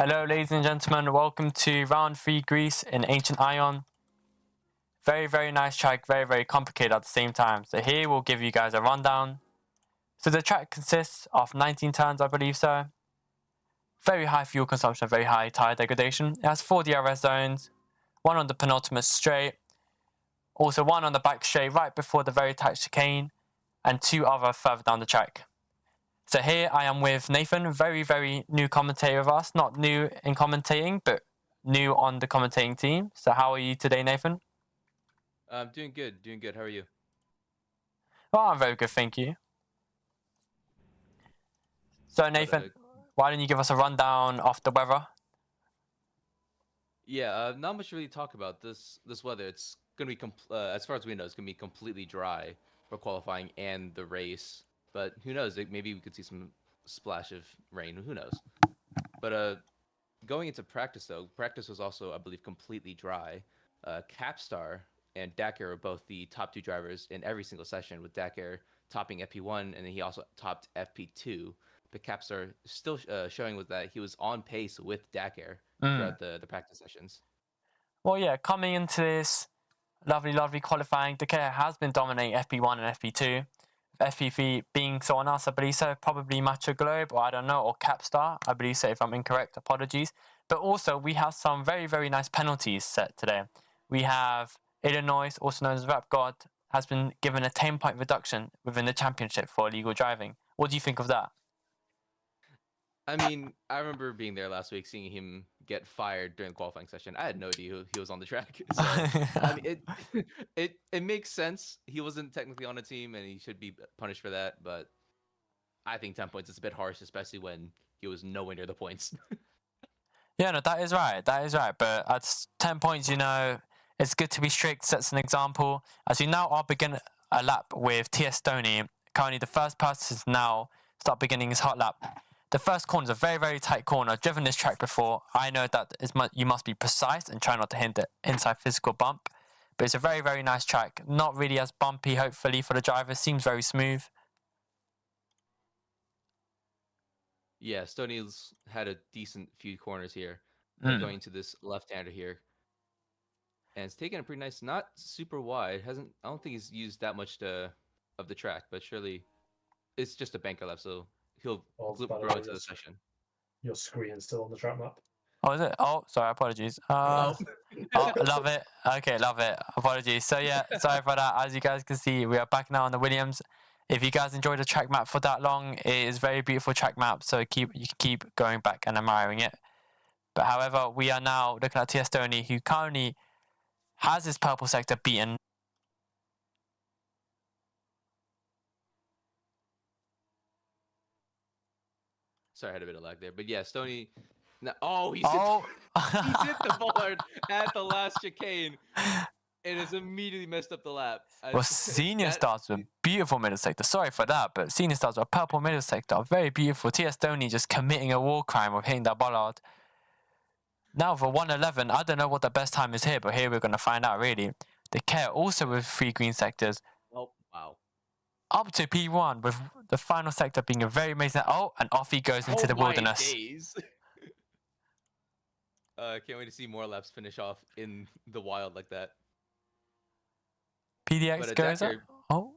Hello, ladies and gentlemen. Welcome to Round 3 Greece in Ancient Ion. Very, very nice track. Very, very complicated at the same time. So here we'll give you guys a rundown. So the track consists of 19 turns, I believe so. Very high fuel consumption, very high tire degradation. It has 4 DRS zones, one on the penultimate straight, also one on the back straight right before the very tight chicane, and 2 other further down the track. So here I am with Nathan, very, very new commentator of us. Not new in commentating, but new on the commentating team. So how are you today, Nathan? I'm doing good. Doing good. How are you? Well, I'm very good, thank you. So Nathan, why don't you give us a rundown of the weather? Yeah, not much to really talk about this weather. It's gonna be as far as we know, it's gonna be completely dry for qualifying and the race. But who knows? Maybe we could see some splash of rain. Who knows? But going into practice though, practice was also, I believe, completely dry. Capstar and Dakar are both the top 2 drivers in every single session, with Dakar topping FP1 and then he also topped FP2. But Capstar still showing with that he was on pace with Dakar throughout the practice sessions. Well, yeah, coming into this lovely qualifying, Dakar has been dominating FP1 and FP2. FP3 being someone else, I believe so, probably Matcha Globe, or I don't know, or Capstar, I believe so, if I'm incorrect, apologies. But also, we have some very, very nice penalties set today. We have Illinois, also known as Rap God, has been given a 10-point reduction within the championship for illegal driving. What do you think of that? I mean, I remember being there last week, seeing him get fired during the qualifying session. I had no idea he was on the track. So, I mean, it makes sense. He wasn't technically on a team, and he should be punished for that. But I think 10 points is a bit harsh, especially when he was nowhere near the points. Yeah, no, that is right. That is right. But at 10 points, it's good to be strict, sets an example. As we now are beginning a lap with TS Stoney, currently the first person to now start beginning his hot lap. The first corner is a very, very tight corner. I've driven this track before. I know that you must be precise and try not to hit the inside physical bump. But it's a very, very nice track. Not really as bumpy, hopefully, for the driver. Seems very smooth. Yeah, Stoney's had a decent few corners here. Going to this left-hander here. And it's taken a pretty nice, not super wide. I don't think he's used that much of the track, but surely it's just a banker lap, so he'll grow into the session. Your screen's still on the track map. Oh, is it? Oh, sorry, apologies. Oh, love it. Okay, love it. Apologies. So yeah, sorry for that. As you guys can see, we are back now on the Williams. If you guys enjoyed the track map for that long, it is a very beautiful track map, so you can keep going back and admiring it. But however, we are now looking at TS Stoney, who currently has his purple sector beaten. Sorry, I had a bit of lag there. But yeah, Stoney... he hit the bollard at the last chicane. And has immediately messed up the lap. Well, Senior starts with a beautiful middle sector. Sorry for that, but Senior starts with a purple middle sector. Very beautiful. TS Stoney just committing a war crime of hitting that bollard. Now for 111, I don't know what the best time is here, but here we're going to find out, really. The Care also with 3 green sectors. Oh, wow. Up to P1, with the final sector being a very amazing... Oh, and off he goes into the wilderness. Days. Can't wait to see more laps finish off in the wild like that. PDX goes up. Oh.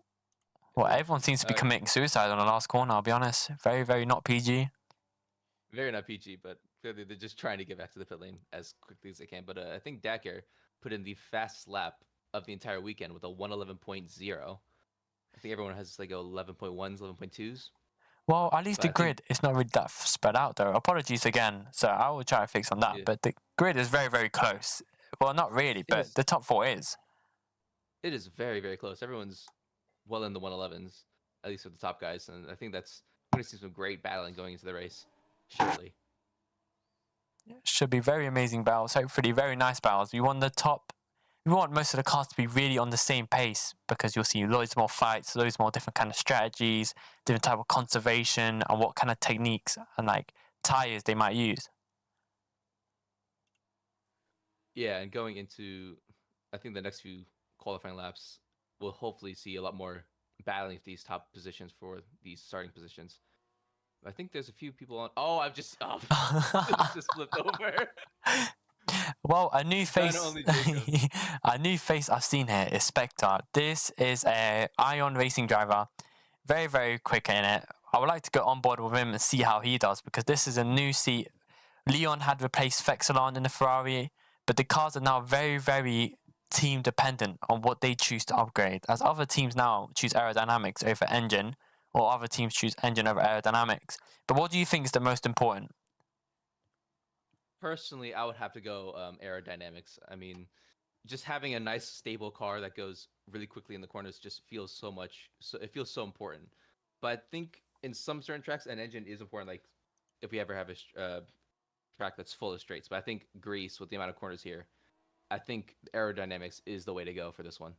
Well, everyone seems to be committing suicide on the last corner, I'll be honest. Very, very not PG. Very not PG, but clearly they're just trying to get back to the pit lane as quickly as they can. But I think Dakar put in the fastest lap of the entire weekend with a 111.0. I think everyone has like 11.1s, 11.2s. Well, at least the grid is not really that spread out, though. Apologies again. So I will try to fix on that. Yeah. But the grid is very, very close. Well, not really, but the top 4 is. It is very, very close. Everyone's well in the 111s, at least for the top guys. And I think that's going to see some great battling going into the race, surely. Should be very amazing battles. Hopefully, very nice battles. We want most of the cars to be really on the same pace, because you'll see loads more fights, loads more different kind of strategies, different type of conservation, and what kind of techniques and like tires they might use. Yeah, and going into, I think the next few qualifying laps, we'll hopefully see a lot more battling for these top positions for these starting positions. I think there's a few people on. Oh, I've just just flipped over. Well, a new face, only Jacob. a new face I've seen here is Spectre. This is a Ion racing driver, very very quick in it. I would like to go on board with him and see how he does because this is a new seat. Leon had replaced Vexilon in the Ferrari, but the cars are now very very team dependent on what they choose to upgrade. As other teams now choose aerodynamics over engine, or other teams choose engine over aerodynamics. But what do you think is the most important? Personally, I would have to go aerodynamics. I mean, just having a nice stable car that goes really quickly in the corners just feels so much. So it feels so important. But I think in some certain tracks, an engine is important. Like if we ever have a track that's full of straights. But I think Greece, with the amount of corners here, I think aerodynamics is the way to go for this one.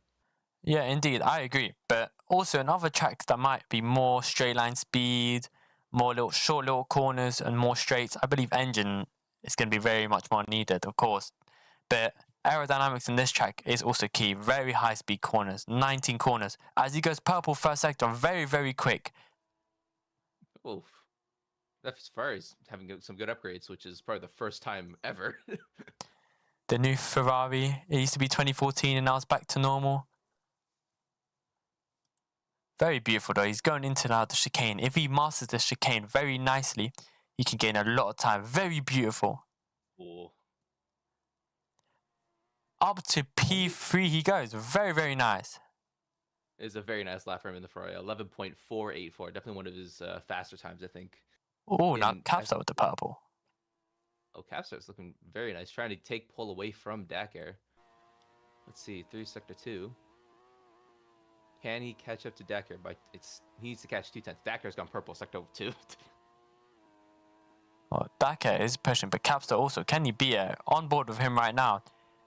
Yeah, indeed, I agree. But also in other tracks that might be more straight line speed, more short little corners and more straights, I believe engine is going to be very much more needed, of course. But aerodynamics in this track is also key. Very high speed corners, 19 corners. As he goes purple first sector, very, very quick. Oof. That's Ferrari's having some good upgrades, which is probably the first time ever. The new Ferrari, it used to be 2014 and now it's back to normal. Very beautiful though. He's going into now the chicane. If he masters the chicane very nicely, he can gain a lot of time. Very beautiful. Cool. Up to P3 he goes. Very, very nice. It's a very nice lap for him in the Ferrari. 11.484. Definitely one of his faster times, I think. Oh, now Capstar with the purple. Oh, Capstar's looking very nice. Trying to take pole away from Dakar. Let's see. 3 sector 2. Can he catch up to Dakar? He needs to catch 2/10. Dakar's gone purple. Sector 2. Well, Dakar is pushing, but Capstar also. Can he be on board with him right now?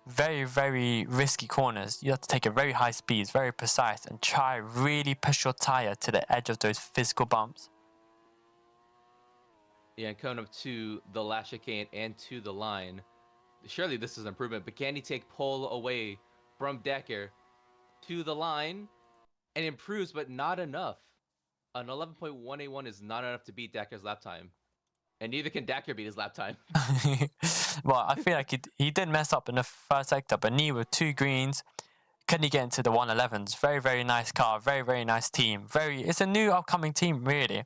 Very, very risky corners. You have to take it very high speeds, very precise, and try really push your tire to the edge of those physical bumps. Yeah, and coming up to the last chicane and to the line. Surely this is an improvement, but can he take pole away from Dakar to the line and improves, but not enough? An 11.181 is not enough to beat Dakar's lap time. And neither can Dakar beat his lap time. Well, I feel like he did mess up in the first sector, but Knee with 2 greens. Couldn't he get into the 111s? Very, very nice car. Very, very nice team. It's a new upcoming team, really.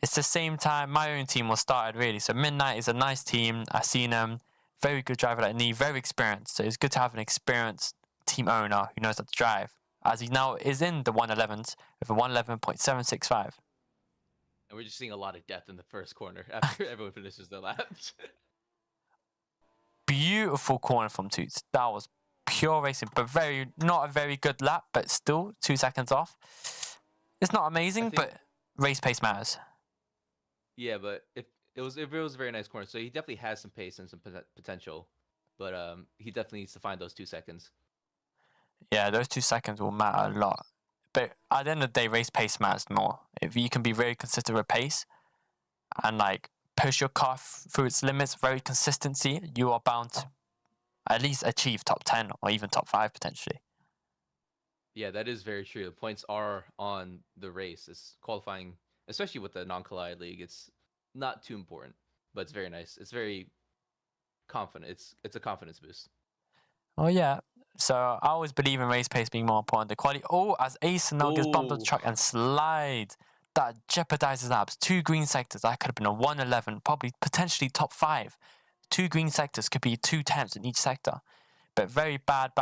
It's the same time my own team was started, really. So Midnight is a nice team. I've seen him. Very good driver like Knee. Very experienced. So it's good to have an experienced team owner who knows how to drive. As he now is in the 111s with a 111.765. And we're just seeing a lot of death in the first corner after everyone finishes their laps. Beautiful corner from Toots. That was pure racing, but not a very good lap, but still 2 seconds off. It's not amazing, but race pace matters. Yeah, but if it was a very nice corner, so he definitely has some pace and some potential, but he definitely needs to find those 2 seconds. Yeah, those 2 seconds will matter a lot. But at the end of the day, race pace matters more. If you can be very consistent with pace and like push your car through its limits, very consistency, you are bound to at least achieve top 10 or even top 5 potentially. Yeah, that is very true. The points are on the race. It's qualifying, especially with the non-collide league. It's not too important, but it's very nice. It's very confident. It's a confidence boost. Oh yeah. So I always believe in race pace being more important. The quality. Oh, as Ace now gets bumped on the track and slides. That jeopardizes laps. 2 green sectors. That could have been a 111, probably potentially top 5. 2 green sectors could be 2/10 in each sector. But very bad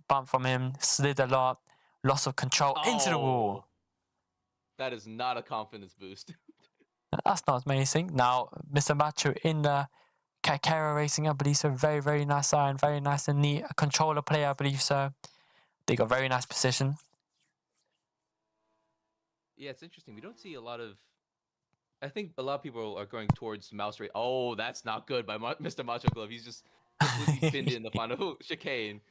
bump from him. Slid a lot. Loss of control into the wall. That is not a confidence boost. That's not amazing. Now, Mr. Macho in the Kakera Racing, I believe so. Very, very nice iron. Very nice and neat. A controller player, I believe so. They got very nice position. Yeah, it's interesting. We don't see a lot of... I think a lot of people are going towards mouse rate. Oh, that's not good by Mr. Macho Glove. He's just completely pinned in the final chicane.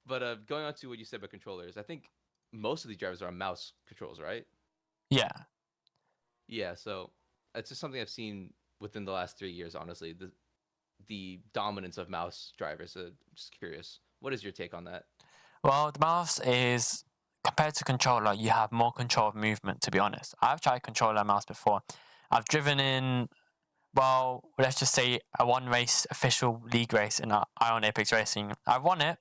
But going on to what you said about controllers, I think most of these drivers are on mouse controls, right? Yeah. Yeah, so it's just something I've seen within the last 3 years, honestly. The dominance of mouse drivers. Just curious. What is your take on that? Well, the mouse is... Compared to controller, you have more control of movement, to be honest. I've tried controller and mouse before. I've driven in, well, let's just say a one race official league race in Ion Apex Racing. I won it.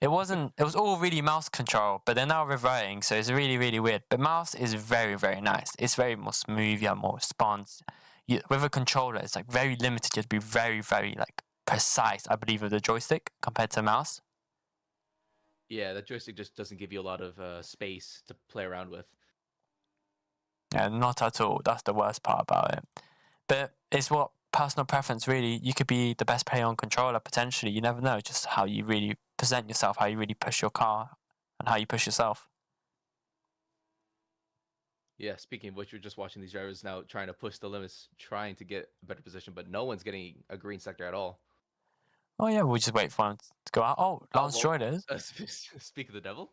It was all really mouse control, but they're now reverting, so it's really, really weird. But mouse is very, very nice. It's very more smooth, you have more response. With a controller, it's like very limited. You have to be very, very like precise, I believe, with the joystick compared to mouse. Yeah, the joystick just doesn't give you a lot of space to play around with. Yeah, not at all. That's the worst part about it. But it's what personal preference, really. You could be the best player on controller, potentially. You never know, just how you really present yourself, how you really push your car, and how you push yourself. Yeah, speaking of which, you're just watching these drivers now trying to push the limits, trying to get a better position, but no one's getting a green sector at all. Oh, yeah, we'll just wait for him to go out. Oh, Lance Droid is. Speak of the devil.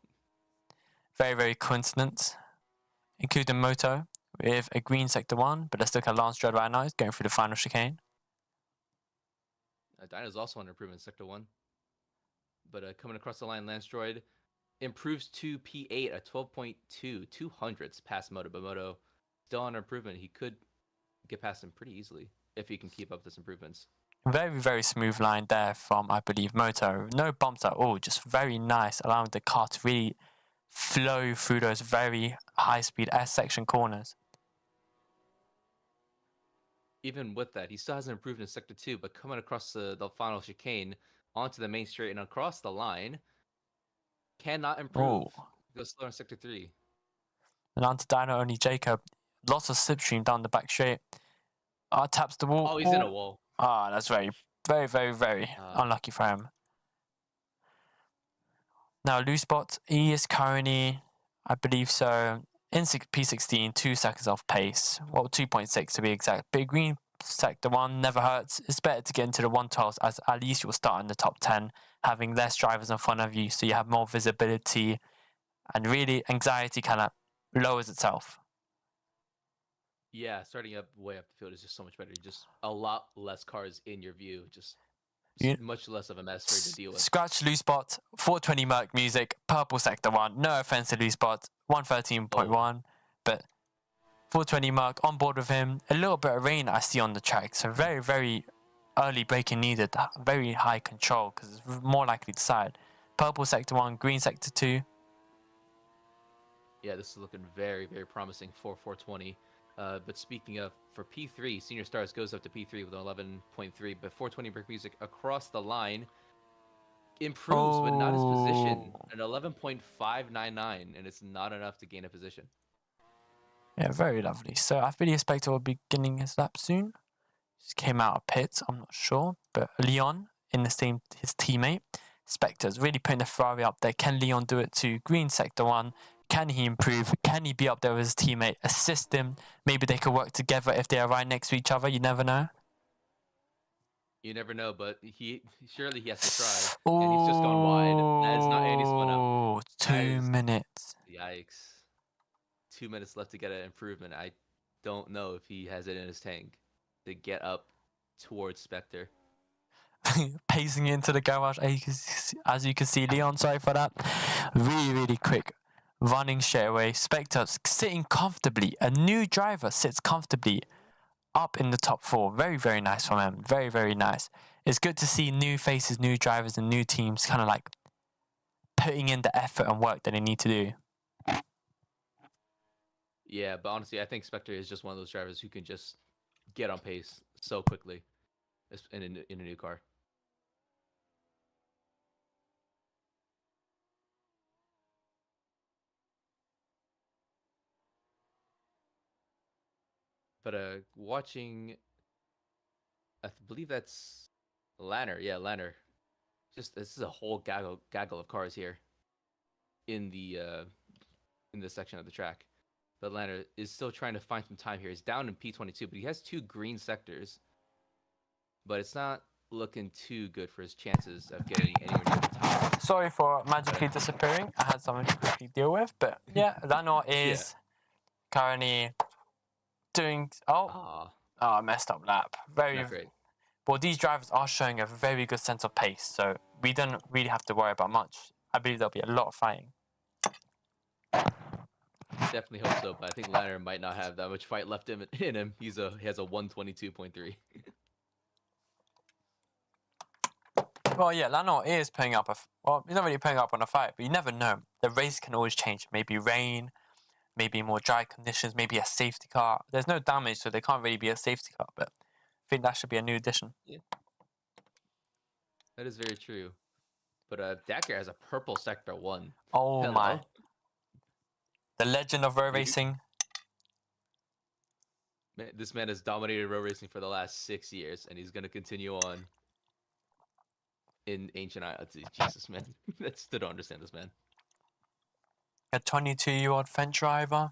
Very, very coincident. Including Moto with a green sector 1, but let's look at Lance Droid right now. He's going through the final chicane. Dyna's also under improvement in sector 1. But coming across the line, Lance Droid improves to P8 at 12.2, 200s past Moto. But Moto still under improvement. He could get past him pretty easily if he can keep up this improvements. Very, very smooth line there from, I believe, Moto. No bumps at all, just very nice, allowing the car to really flow through those very high-speed S-section corners. Even with that, he still hasn't improved in sector 2, but coming across the final chicane onto the main straight and across the line, cannot improve. Goes slower in sector 3. And onto Dyno, only Jacob. Lots of slipstream down the back straight. Taps the wall. Oh, he's in a wall. That's very, very, very, very unlucky for him. Now, loose spot, he is currently, I believe so, in P16, 2 seconds off pace. Well, 2.6 to be exact. Big green sector 1 never hurts. It's better to get into the 112s, as at least you'll start in the top 10, having less drivers in front of you, so you have more visibility, and really anxiety kind of lowers itself. Yeah, starting up way up the field is just so much better. Just a lot less cars in your view. Just much less of a mess for you to deal with. Scratch loose spot, 420 Merc music, purple sector 1. No offense to loose spot, 113.1, but 420 Merc on board with him. A little bit of rain I see on the track, so very, very early braking needed. Very high control because it's more likely to side. Purple sector 1, green sector 2. Yeah, this is looking very, very promising for 420. But speaking of, for P3, Senior Stars goes up to P3 with an 11.3, but 420 Brick Music across the line improves, but not his position. An 11.599, and it's not enough to gain a position. Yeah, very lovely. So I really expect will be beginning his lap soon. Just came out of pits, I'm not sure. But Leon, in the same, his teammate, Spectre's really putting the Ferrari up there. Can Leon do it too? Green sector 1. Can he improve? Can he be up there with his teammate? Assist him? Maybe they could work together if they are right next to each other. You never know. You never know, but surely he has to try. And he's just gone wide. That is not Andy's one up. 2 minutes. Yikes. 2 minutes left to get an improvement. I don't know if he has it in his tank to get up towards Spectre. Pacing into the garage, as you can see, Leon, sorry for that. Really, really quick. Running straight away. Spectre sitting comfortably. A new driver sits comfortably up in the top 4. Very, very nice from him. Very, very nice. It's good to see new faces, new drivers, and new teams kind of like putting in the effort and work that they need to do. Yeah, but honestly, I think Spectre is just one of those drivers who can just get on pace so quickly in a new car. But watching, I believe that's Lanner. Yeah, Lanner. Just this is a whole gaggle of cars here in this section of the track. But Lanner is still trying to find some time here. He's down in P22, but he has 2 green sectors. But it's not looking too good for his chances of getting anywhere near the top. Sorry for magically disappearing. I had something to quickly deal with. But yeah, Lanner is currently doing... I messed up lap. Very great. Well, these drivers are showing a very good sense of pace, so we don't really have to worry about much. I believe there'll be a lot of fighting. Definitely hope so, but I think Lanner might not have that much fight left in him. He has a 122.3. Well, yeah, Lanor is putting up well, he's not really putting up on a fight, but you never know. The race can always change. Maybe rain, maybe more dry conditions, maybe a safety car. There's no damage, so there can't really be a safety car, but I think that should be a new addition. That is very true. But Dakar has a purple sector 1. Oh Hello. my. The legend of road Maybe- racing. This man has dominated road racing for the last 6 years, and he's going to continue on in Ancient Isle. Jesus, man. I still don't understand this man. A 22-year-old French driver.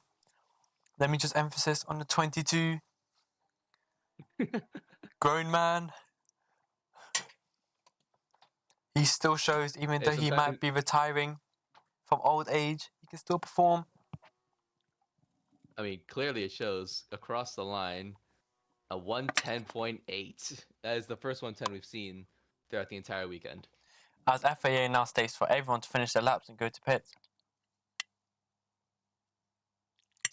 Let me just emphasize on the 22. Grown man. He still shows, even Hey, though he sometimes- might be retiring from old age, he can still perform. I mean, clearly it shows across the line a 110.8. That is the first 110 we've seen throughout the entire weekend. As FAA now states for everyone to finish their laps and go to pits.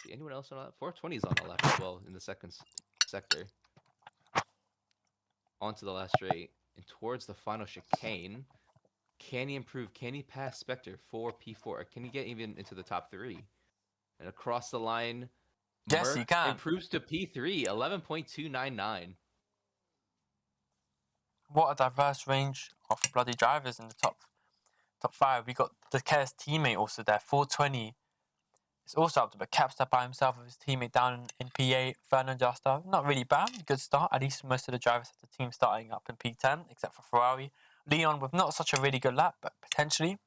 See anyone else on a lap? 420 is on a lap as well in the second sector. Onto the last straight and towards the final chicane. Can he improve? Can he pass Spectre for P4? Or can he get even into the top 3? And across the line, Yes, he can. improves to P3, 11.299. What a diverse range of bloody drivers in the top 5. We got the KS teammate also there, 420. It's also up to the Capster by himself with his teammate down in PA, Fernando Justa. Not really bad, good start. At least most of the drivers have the team starting up in P10, except for Ferrari. Leon with not such a really good lap, but potentially,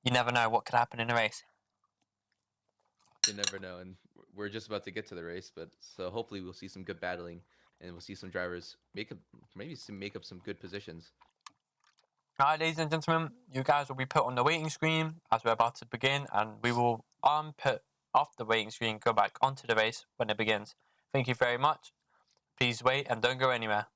you never know what could happen in a race. You never know, and we're just about to get to the race, but so hopefully we'll see some good battling, and we'll see some drivers make up some good positions. Alright, ladies and gentlemen, you guys will be put on the waiting screen as we're about to begin, and we will put off the waiting screen, go back onto the race when it begins. Thank you very much. Please wait and don't go anywhere.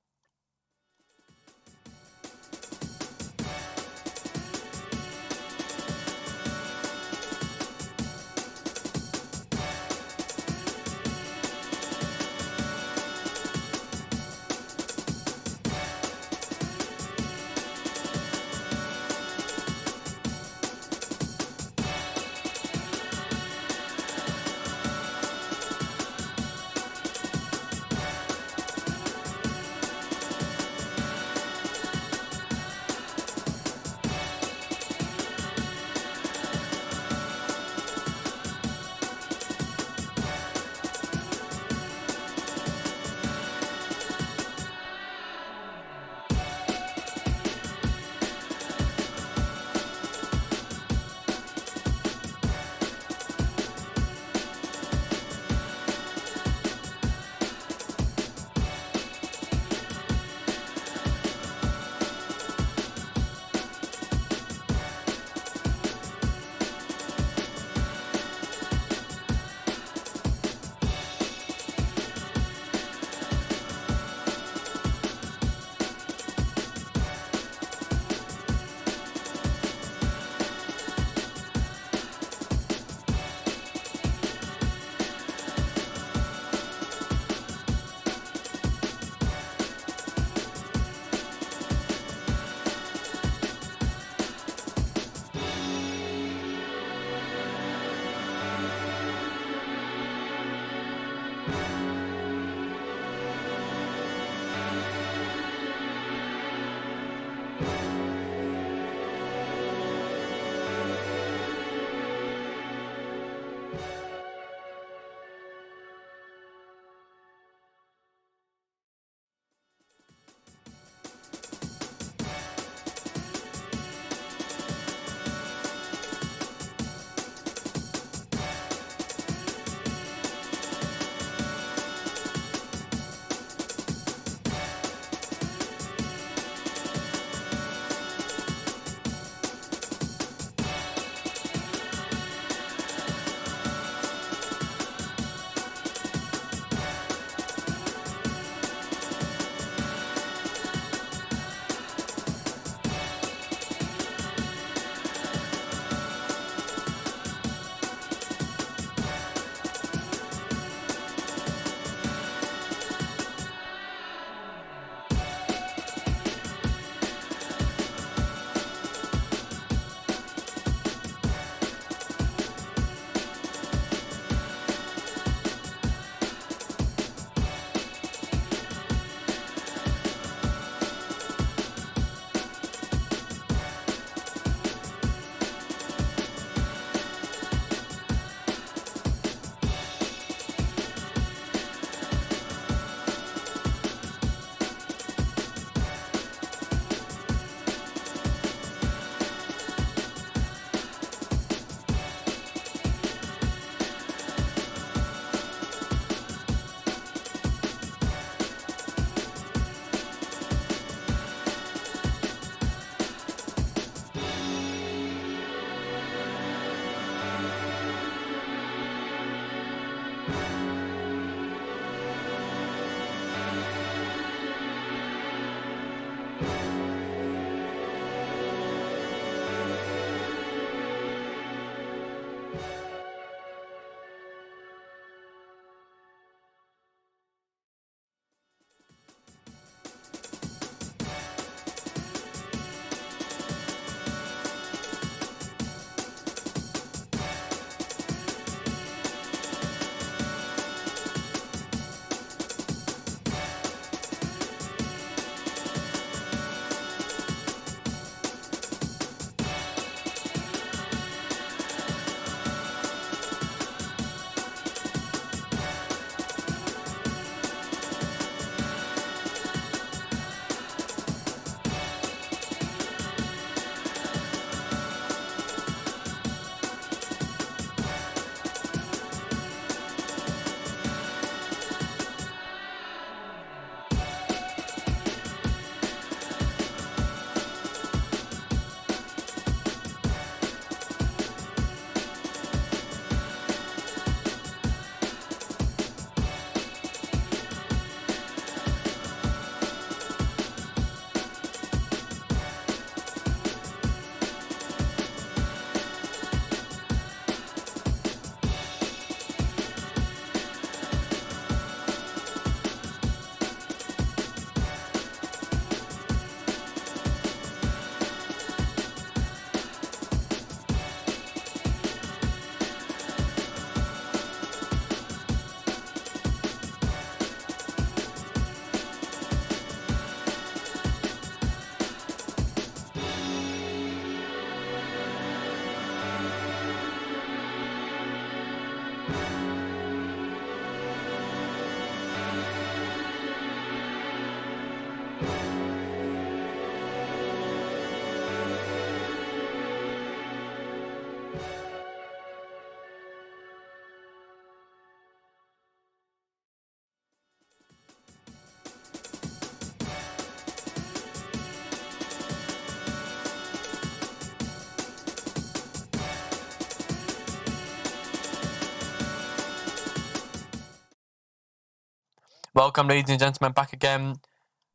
Welcome, ladies and gentlemen, back again.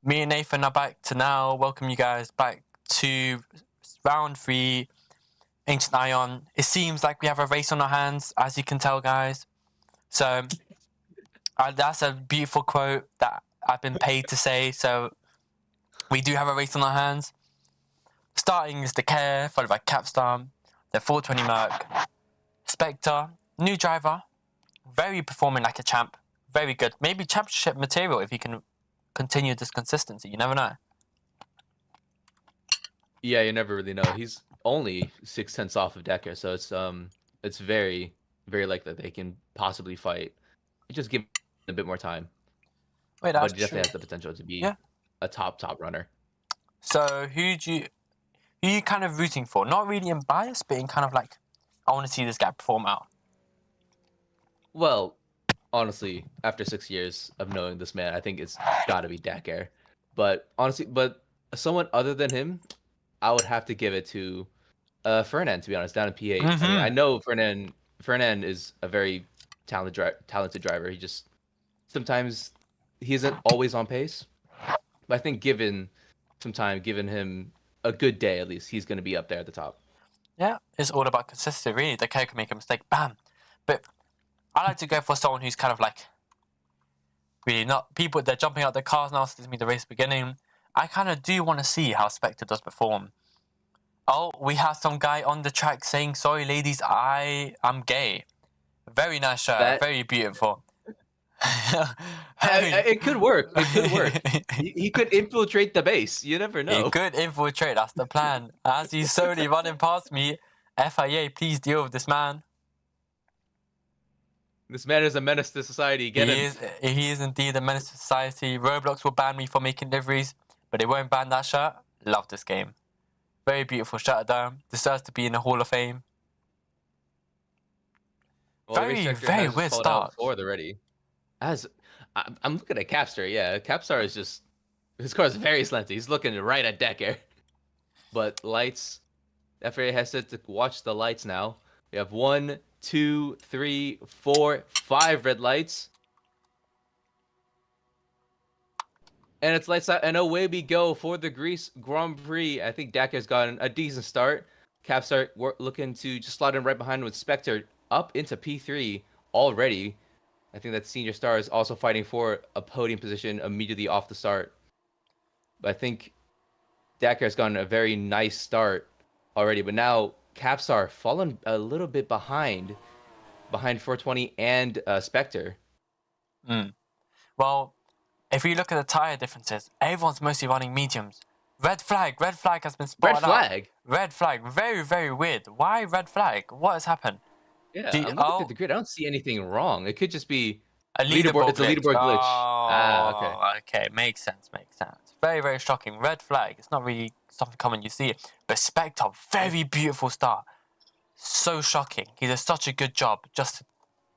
Me and Nathan are back to now welcome you guys back to round 3, Ancient Ion. It seems like we have a race on our hands, as you can tell, guys. So that's a beautiful quote that I've been paid to say. So we do have a race on our hands. Starting is Decare, followed by Capstar, then 420 Merc, Spectre, new driver, very performing like a champ, very good. Maybe championship material if he can continue this consistency. You never know. Yeah, you never really know. He's only 6/10 off of Decker, so it's very, very likely that they can possibly fight. You just give him a bit more time. Wait, that's But he definitely true. has the potential to be Yeah. a top runner. So who are you kind of rooting for? Not really in bias, but in kind of like, I want to see this guy perform out. Well, honestly, after 6 years of knowing this man, I think it's got to be Decker. But honestly, someone other than him, I would have to give it to Fernand, to be honest, down in P8. I mean, I know Fernand is a very talented driver. He just sometimes he isn't always on pace. But I think given some time, given him a good day at least, he's going to be up there at the top. Yeah, it's all about consistency, really. The character can make a mistake, bam. But I like to go for someone who's kind of like really not people. They're jumping out their cars now since the race beginning. I kind of do want to see how Spectre does perform. Oh, we have some guy on the track saying, "Sorry, ladies, I'm gay." Very nice shirt, very beautiful. It could work. It could work. he could infiltrate the base. You never know. He could infiltrate. That's the plan. As he's slowly running past me, FIA, please deal with this man. This man is a menace to society. Get him. He is indeed a menace to society. Roblox will ban me for making liveries, but they won't ban that shirt. Love this game. Very beautiful shirt though. Deserves to be in the Hall of Fame. Well, very weird start. Already. I'm looking at Capstar. Yeah, Capstar is just his car is very slanty. He's looking right at Decker. But lights, FIA has said to watch the lights now. We have 1, 2, 3, 4, 5 red lights. And it's lights out, and away we go for the Greece Grand Prix. I think Decker's gotten a decent start. Capstar looking to just slot in right behind with Spectre up into P3 already. I think that Senior Star is also fighting for a podium position immediately off the start. But I think Decker has gotten a very nice start already. But now Capstar fallen a little bit behind 420 and Spectre. Well, if you look at the tyre differences, everyone's mostly running mediums. Red flag has been spotted out. Red flag, very, very weird. Why red flag? What has happened? Yeah, I'm looking at the grid. I don't see anything wrong. It could just be a leaderboard. It's a leaderboard glitch. Oh, okay. Makes sense. Very, very shocking. Red flag. It's not really something common you see. But Spectre, very beautiful start. So shocking. He does such a good job just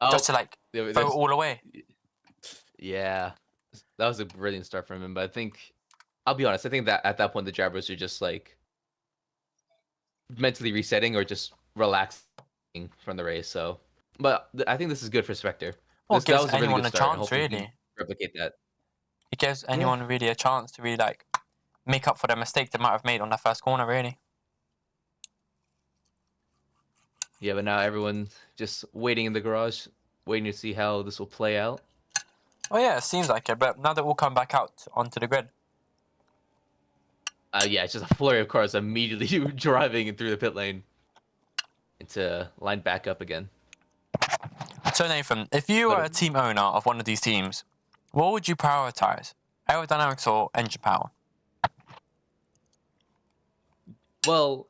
to like throw it all away. Yeah, that was a brilliant start from him. But I think, I'll be honest, I think that at that point the drivers are just like mentally resetting or just relaxing from the race. So, but I think this is good for Spectre. Well, it gives anyone a chance, Hopefully really. Replicate that. It gives anyone really a chance to really like make up for their mistake they might have made on that first corner, really. Yeah, but now everyone's just waiting in the garage, waiting to see how this will play out. Oh yeah, it seems like it. But now they're all coming back out onto the grid. Yeah, it's just a flurry of cars immediately driving through the pit lane into line back up again. So Nathan, if you were a team owner of one of these teams, what would you prioritize? Aerodynamics or engine power? Well,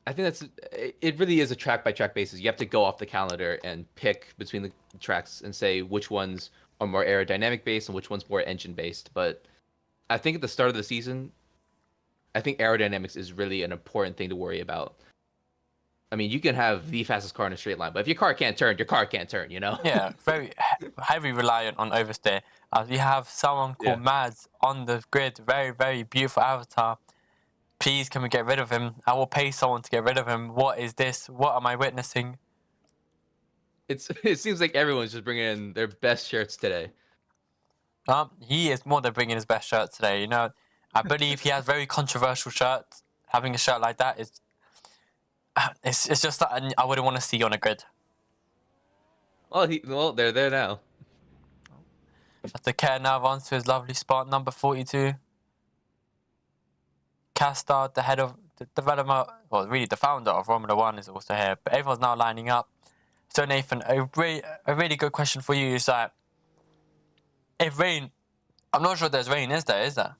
I think it really is a track by track basis. You have to go off the calendar and pick between the tracks and say which ones are more aerodynamic based and which ones more engine based. But I think at the start of the season, I think aerodynamics is really an important thing to worry about. I mean, you can have the fastest car in a straight line, but if your car can't turn, your car can't turn, you know? Yeah, very heavy reliant on oversteer. We have someone called Mads on the grid, very, very beautiful avatar. Please, can we get rid of him? I will pay someone to get rid of him. What is this? What am I witnessing? It seems like everyone's just bringing in their best shirts today. He is more than bringing his best shirt today. You know, I believe he has very controversial shirts. Having a shirt like that is, it's just that I wouldn't want to see on a grid. Well, they're there now. As the Care now runs to his lovely spot, number 42. Castar, the head of the developer, well, really the founder of Formula One, is also here. But everyone's now lining up. So Nathan, a really good question for you is that if rain, I'm not sure there's rain, is there? Is there?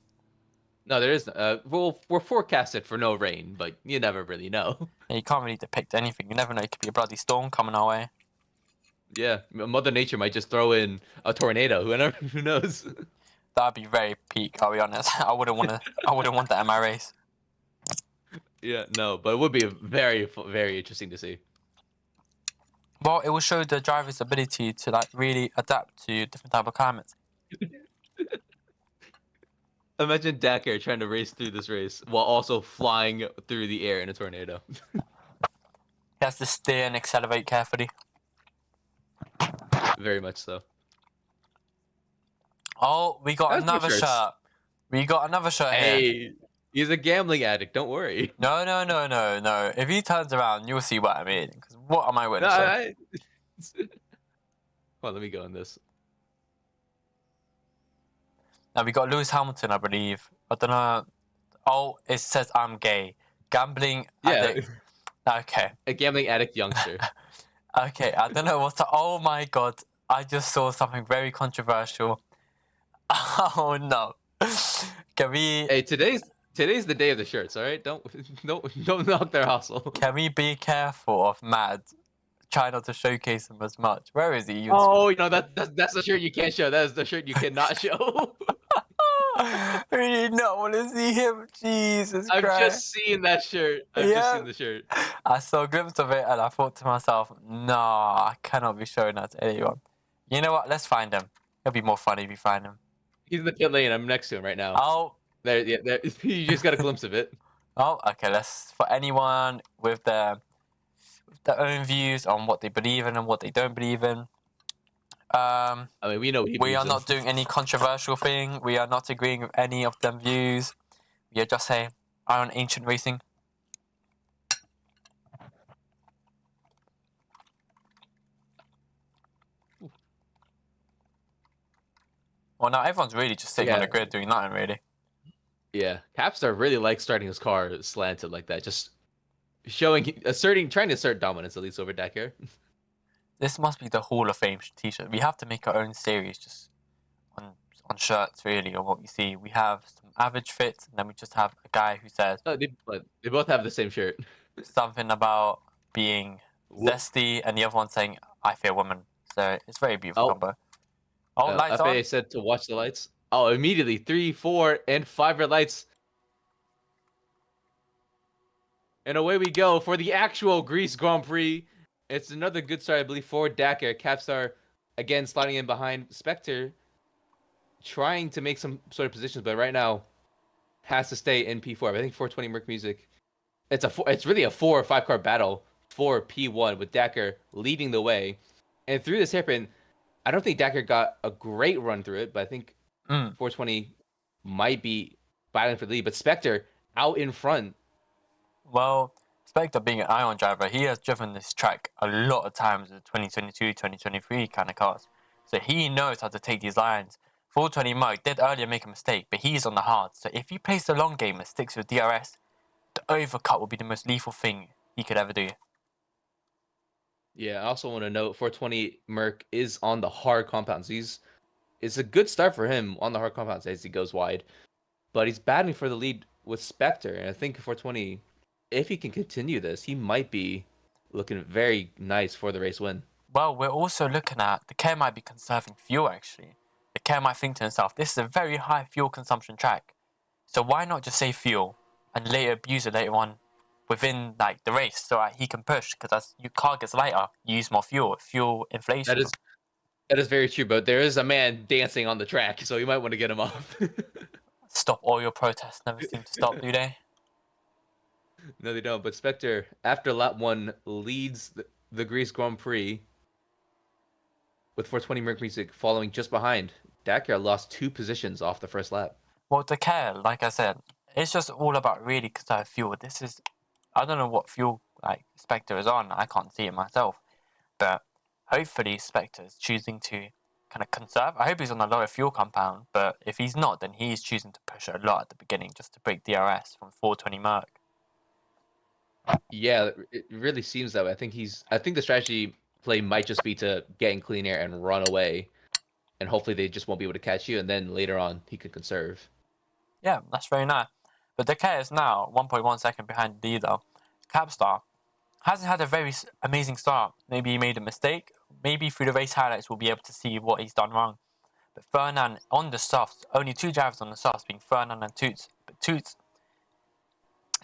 No, there is. We're forecasted for no rain, but you never really know. Yeah, you can't really depict anything. You never know. It could be a bloody storm coming our way. Yeah, Mother Nature might just throw in a tornado. Who knows? That'd be very peak. I'll be honest. I wouldn't want to. I wouldn't want that in my race. Yeah, no, but it would be very, very interesting to see. Well, it will show the driver's ability to like really adapt to different type of climates. Imagine Dakar trying to race through this race while also flying through the air in a tornado. He has to steer and accelerate carefully. Very much so. Oh, we got That's good another shirts. shirt. We got another shirt here. Hey, he's a gambling addict. Don't worry. No. If he turns around, you'll see what I mean. Because what am I No, witnessing? Well, let me go on this. Now we got Lewis Hamilton, I believe. I don't know. Oh, it says I'm gay. Gambling Yeah, addict. Okay. a gambling addict youngster. Okay, I don't know what's the. Oh my god, I just saw something very controversial. Oh no. Can we Hey, today's the day of the shirts. All right, don't knock their hustle. can we be careful of Mad? Try not to showcase him as much. Where is he? Oh, you know that's the shirt you can't show. That is the shirt you cannot show. I really not want to see him. Jesus I've Christ. just seen that shirt. I've just Yeah. seen the shirt. I saw a glimpse of it and I thought to myself, no, I cannot be showing that to anyone. You know what? Let's find him. It'll be more funny if we find him. He's in the pit lane. I'm next to him right now. Oh, There, yeah, there. You just got a glimpse of it. okay. Let's for anyone with their own views on what they believe in and what they don't believe in. I mean, we know We believes are in. not doing any controversial thing. We are not agreeing with any of them views. We are just saying Iron Ancient Racing. Well, now everyone's really just sitting on Yeah. the grid doing nothing really. Yeah, Capstar really likes starting his car slanted like that, just trying to assert dominance at least over Dakar. This must be the Hall of Fame t-shirt. We have to make our own series just on shirts really, or what we see. We have some average fits, and then we just have a guy who says Oh, they both have the same shirt. something about being zesty, and the other one saying I fear women. So it's a very beautiful Oh. combo. Oh, lights FAA on. said to watch the lights. Oh, immediately 3, 4, and 5 red lights. And away we go for the actual Greece Grand Prix. It's another good start, I believe, for Dakar. Capstar again sliding in behind Spectre, trying to make some sort of positions, but right now has to stay in P4. I think 420 Merc Music. It's really a 4 or 5 car battle for P1 with Dakar leading the way. And through this hairpin, I don't think Dakar got a great run through it, but I think 420 might be battling for the lead. But Spectre out in front. Well, Spectre being an Ion driver, he has driven this track a lot of times with 2022, 2023 kind of cars. So he knows how to take these lines. 420 Merc did earlier make a mistake, but he's on the hard. So if he plays the long game and sticks with DRS, the overcut will be the most lethal thing he could ever do. Yeah, I also want to note 420 Merc is on the hard compounds. It's a good start for him on the hard compounds as he goes wide. But he's battling for the lead with Spectre. And I think 420, if he can continue this, he might be looking very nice for the race win. Well, we're also looking at the Care might be conserving fuel actually. The Care might think to himself, this is a very high fuel consumption track. So why not just save fuel and later abuse it later on within like the race so that he can push, because as your car gets lighter, you use more fuel inflation. That is very true, but there is a man dancing on the track, so you might want to get him off. Stop all your protests, never seem to stop, do they? No, they don't. But Spectre, after lap 1, leads the Greece Grand Prix with 420 Merc Music following just behind. Dakar lost 2 positions off the first lap. Well, the care, like I said, it's just all about really conserve fuel. This is, I don't know what fuel like Spectre is on. I can't see it myself, but hopefully Spectre is choosing to kind of conserve. I hope he's on a lower fuel compound, but if he's not, then he's choosing to push it a lot at the beginning just to break DRS from 420 Merc. Yeah, it really seems that way. I think the strategy play might just be to get in clean air and run away, and hopefully they just won't be able to catch you, and then later on he could conserve. Yeah, that's very nice. But Decay is now 1.1 second behind the leader. Capstar hasn't had a very amazing start. Maybe he made a mistake. Maybe through the race highlights we'll be able to see what he's done wrong. But Fernand on the softs, only 2 drivers on the softs, being Fernand and Toots. But Toots,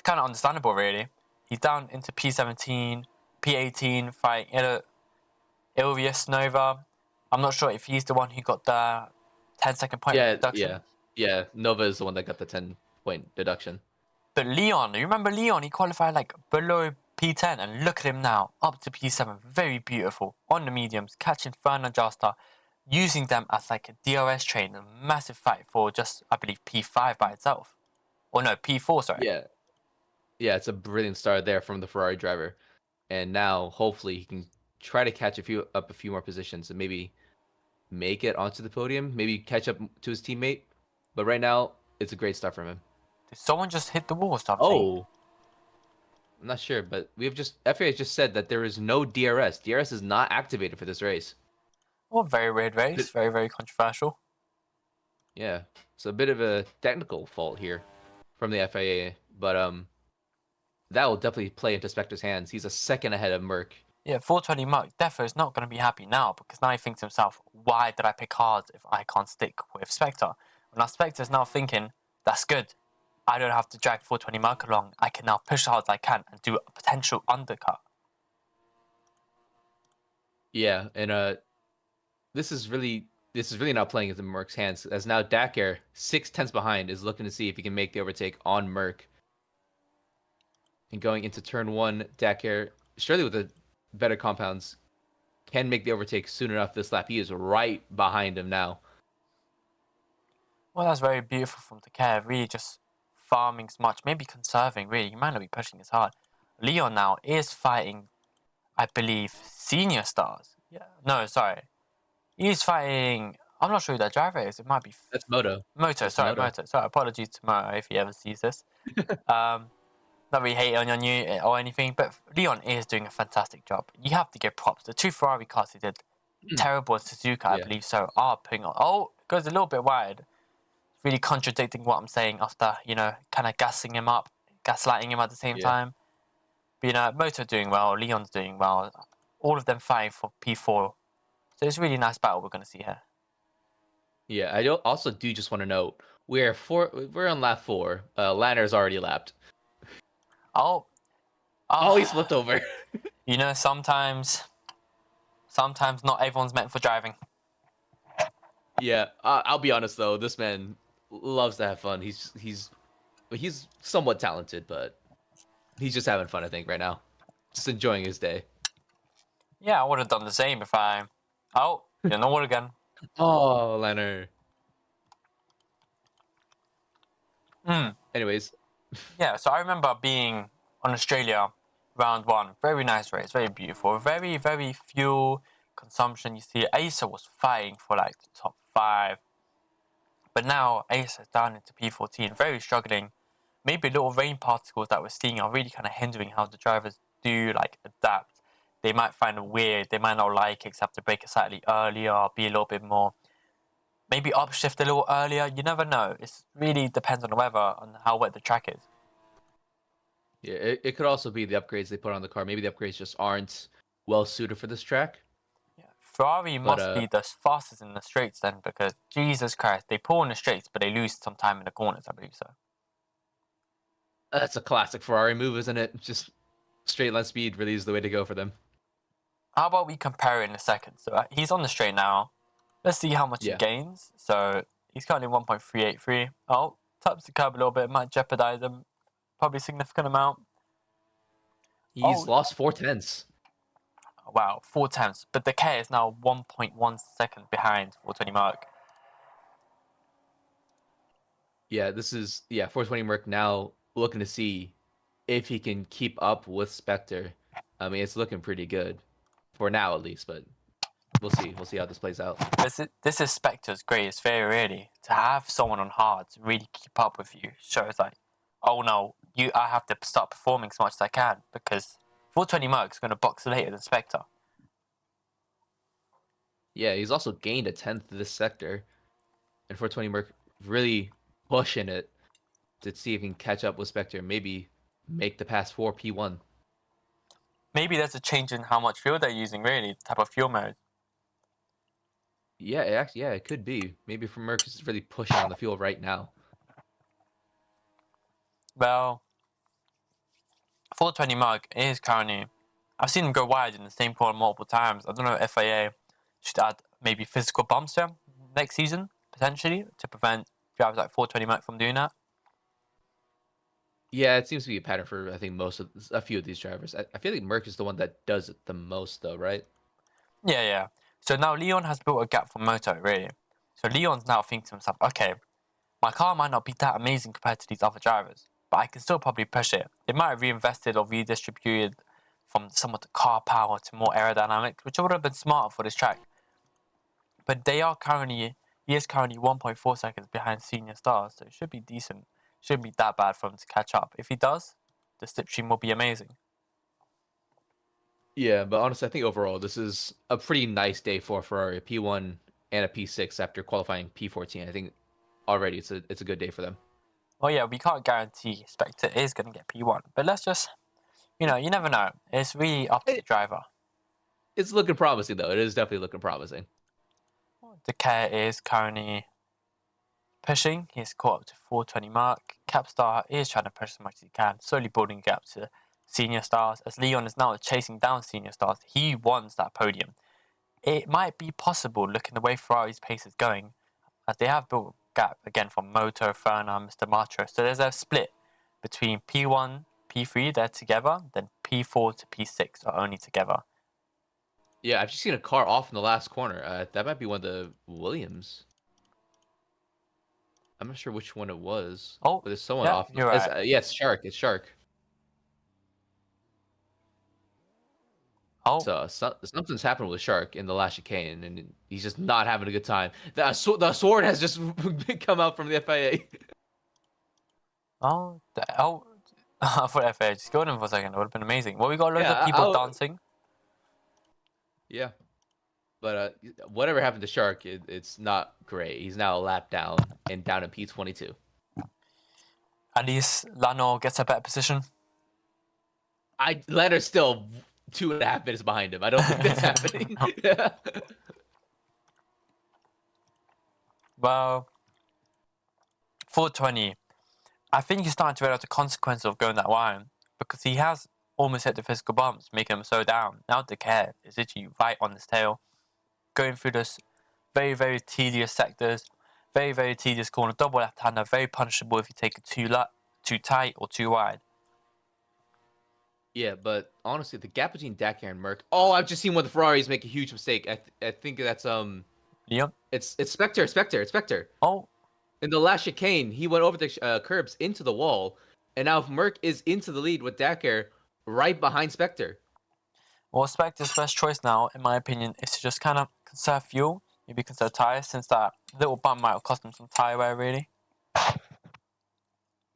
kind of understandable really. He's down into P17, P18, fighting Ilvius Nova. I'm not sure if he's the one who got the 10-second point deduction. Yeah. Nova is the one that got the 10-point deduction. But Leon, you remember Leon? He qualified like below P10, and look at him now, up to P7. Very beautiful on the mediums, catching Fernand Jasta, using them as like a DRS train. A massive fight for just, I believe, P5 by itself. Or no, P4, sorry. Yeah, it's a brilliant start there from the Ferrari driver, and now hopefully he can try to catch a few more positions and maybe make it onto the podium, maybe catch up to his teammate. But right now, it's a great start from him. Did someone just hit the wall? I'm not sure, but FIA just said that there is no DRS. DRS is not activated for this race. Well, very weird race. Very, very controversial. Yeah, it's a bit of a technical fault here from the FIA, but that will definitely play into Spectre's hands. He's a second ahead of Merc. Yeah, 420 Merc. Defo is not going to be happy now because now he thinks to himself, why did I pick hard if I can't stick with Spectre? Well, now Spectre's now thinking, that's good. I don't have to drag 420 Merc along. I can now push as hard as I can and do a potential undercut. Yeah, and this is really not playing into Merc's hands, as now Dakar, 6/10 behind, is looking to see if he can make the overtake on Merc. And going into turn 1, Dakar, surely with the better compounds, can make the overtake soon enough this lap. He is right behind him now. Well, that's very beautiful from Dakar. Really just farming as much, maybe conserving, really. He might not be pushing as hard. Leon now is fighting, I believe, senior stars. Yeah, no, sorry. He's fighting, I'm not sure who that driver is. It might be... That's Moto. Moto. Sorry, apologies to Moto if he ever sees this. Not really hating on you or anything, but Leon is doing a fantastic job. You have to give props. The 2 Ferrari cars he did terrible in Suzuka, I believe so, are putting on. Oh, it goes a little bit wide. Really contradicting what I'm saying after, kind of gassing him up, gaslighting him at the same time. But, Moto doing well, Leon's doing well. All of them fighting for P4. So it's a really nice battle we're going to see here. Yeah, I also do just want to note, we're on lap 4. Lanner's already lapped. Oh, he slipped over. Sometimes not everyone's meant for driving. Yeah, I'll be honest though, this man loves to have fun. He's somewhat talented, but he's just having fun, I think, right now. Just enjoying his day. Yeah, I would have done the same if I... Oh, you know what again? Oh, Lanner. Anyways. Yeah, so I remember being on Australia, round 1. Very nice race, very beautiful. Very, very fuel consumption. You see, Acer was fighting for like the top 5. But now Acer's down into P14, very struggling. Maybe little rain particles that we're seeing are really kind of hindering how the drivers do like adapt. They might find it weird, they might not like it, have to brake it slightly earlier, be a little bit more, maybe upshift a little earlier. You never know. It really depends on the weather, on how wet the track is. Yeah, it could also be the upgrades they put on the car. Maybe the upgrades just aren't well suited for this track. Yeah, Ferrari must be the fastest in the straights then, because Jesus Christ, they pull in the straights, but they lose some time in the corners, I believe so. That's a classic Ferrari move, isn't it? Just straight line speed really is the way to go for them. How about we compare it in a second? So he's on the straight now. Let's see how much he gains. So he's currently 1.383. Oh, taps the curb a little bit. Might jeopardize him. Probably a significant amount. He's lost 4/10. Wow, 4/10. But the K is now 1.1 second behind 420 Merc. Yeah, this is 420 Merc now looking to see if he can keep up with Spectre. I mean, it's looking pretty good for now at least, but we'll see. We'll see how this plays out. This is Spectre's greatest fear, really. To have someone on hard to really keep up with you shows like, oh no, I have to start performing as much as I can because 420 Merc's going to box later than Spectre. Yeah, he's also gained a 10th this sector, and 420 Merc really pushing it to see if he can catch up with Spectre, maybe make the pass for P1. Maybe there's a change in how much fuel they're using, really, the type of fuel mode. Yeah, it could be. Maybe for Merc is really pushing on the field right now. Well, 420 Merc is currently... I've seen him go wide in the same corner multiple times. I don't know if FAA should add maybe physical bumps to him next season, potentially, to prevent drivers like 420 Merc from doing that. Yeah, it seems to be a pattern for, I think, a few of these drivers. I feel like Merc is the one that does it the most, though, right? Yeah. So now Leon has built a gap for Moto, really. So Leon's now thinking to himself, okay, my car might not be that amazing compared to these other drivers, but I can still probably push it. They might have reinvested or redistributed from some of the car power to more aerodynamics, which would have been smarter for this track. But he is currently 1.4 seconds behind senior stars, so it should be decent. Shouldn't be that bad for him to catch up. If he does, the slipstream will be amazing. Yeah, but honestly, I think overall this is a pretty nice day for Ferrari, a P1 and a P6 after qualifying P14. I think already it's a good day for them. Well, yeah, we can't guarantee Spectre is going to get P1, but let's just, you never know. It's really up to the driver. It's looking promising, though. It is definitely looking promising. Decare is currently pushing. He's caught up to 420 Merc. Capstar is trying to push as much as he can, slowly building a gap to senior stars. As Leon is now chasing down senior stars, he wants that podium. It might be possible, looking the way Ferrari's pace is going, as they have built a gap again from Moto, Fernan, Mr. Matro. So there's a split between P1, P3, they're together, then P4 to P6 are only together. Yeah, I've just seen a car off in the last corner. That might be one of the Williams. I'm not sure which one it was. Oh, but there's someone yeah, off. you're right. Yeah, it's Shark. It's Shark. Oh, So something's happened with Shark in the last chicane, and he's just not having a good time. The sword has just come out from the FIA. I thought FA just killed him for a second. It would have been amazing. Well, we got loads of people dancing. Yeah, but whatever happened to Shark, it's not great. He's now a lap down and down in P22. At least Lano gets a better position. Leonard's still 2.5 minutes behind him. I don't think that's happening. Well, 420. I think he's starting to realize the consequence of going that wide because he has almost hit the physical bumps, making him slow down. Now Decare is literally right on his tail, going through this very, very tedious sectors, very, very tedious corner, double left-hander, very punishable if you take it too tight or too wide. Yeah, but honestly, the gap between Dakar and Merc. Oh, I've just seen one of the Ferraris make a huge mistake. I think that's Yep. It's Spectre. Oh. In the last chicane, he went over the curbs into the wall, and now Merc is into the lead with Dakar right behind Spectre. Well, Spectre's best choice now, in my opinion, is to just kind of conserve fuel, maybe conserve tires, since that little bump might have cost him some tire wear, really.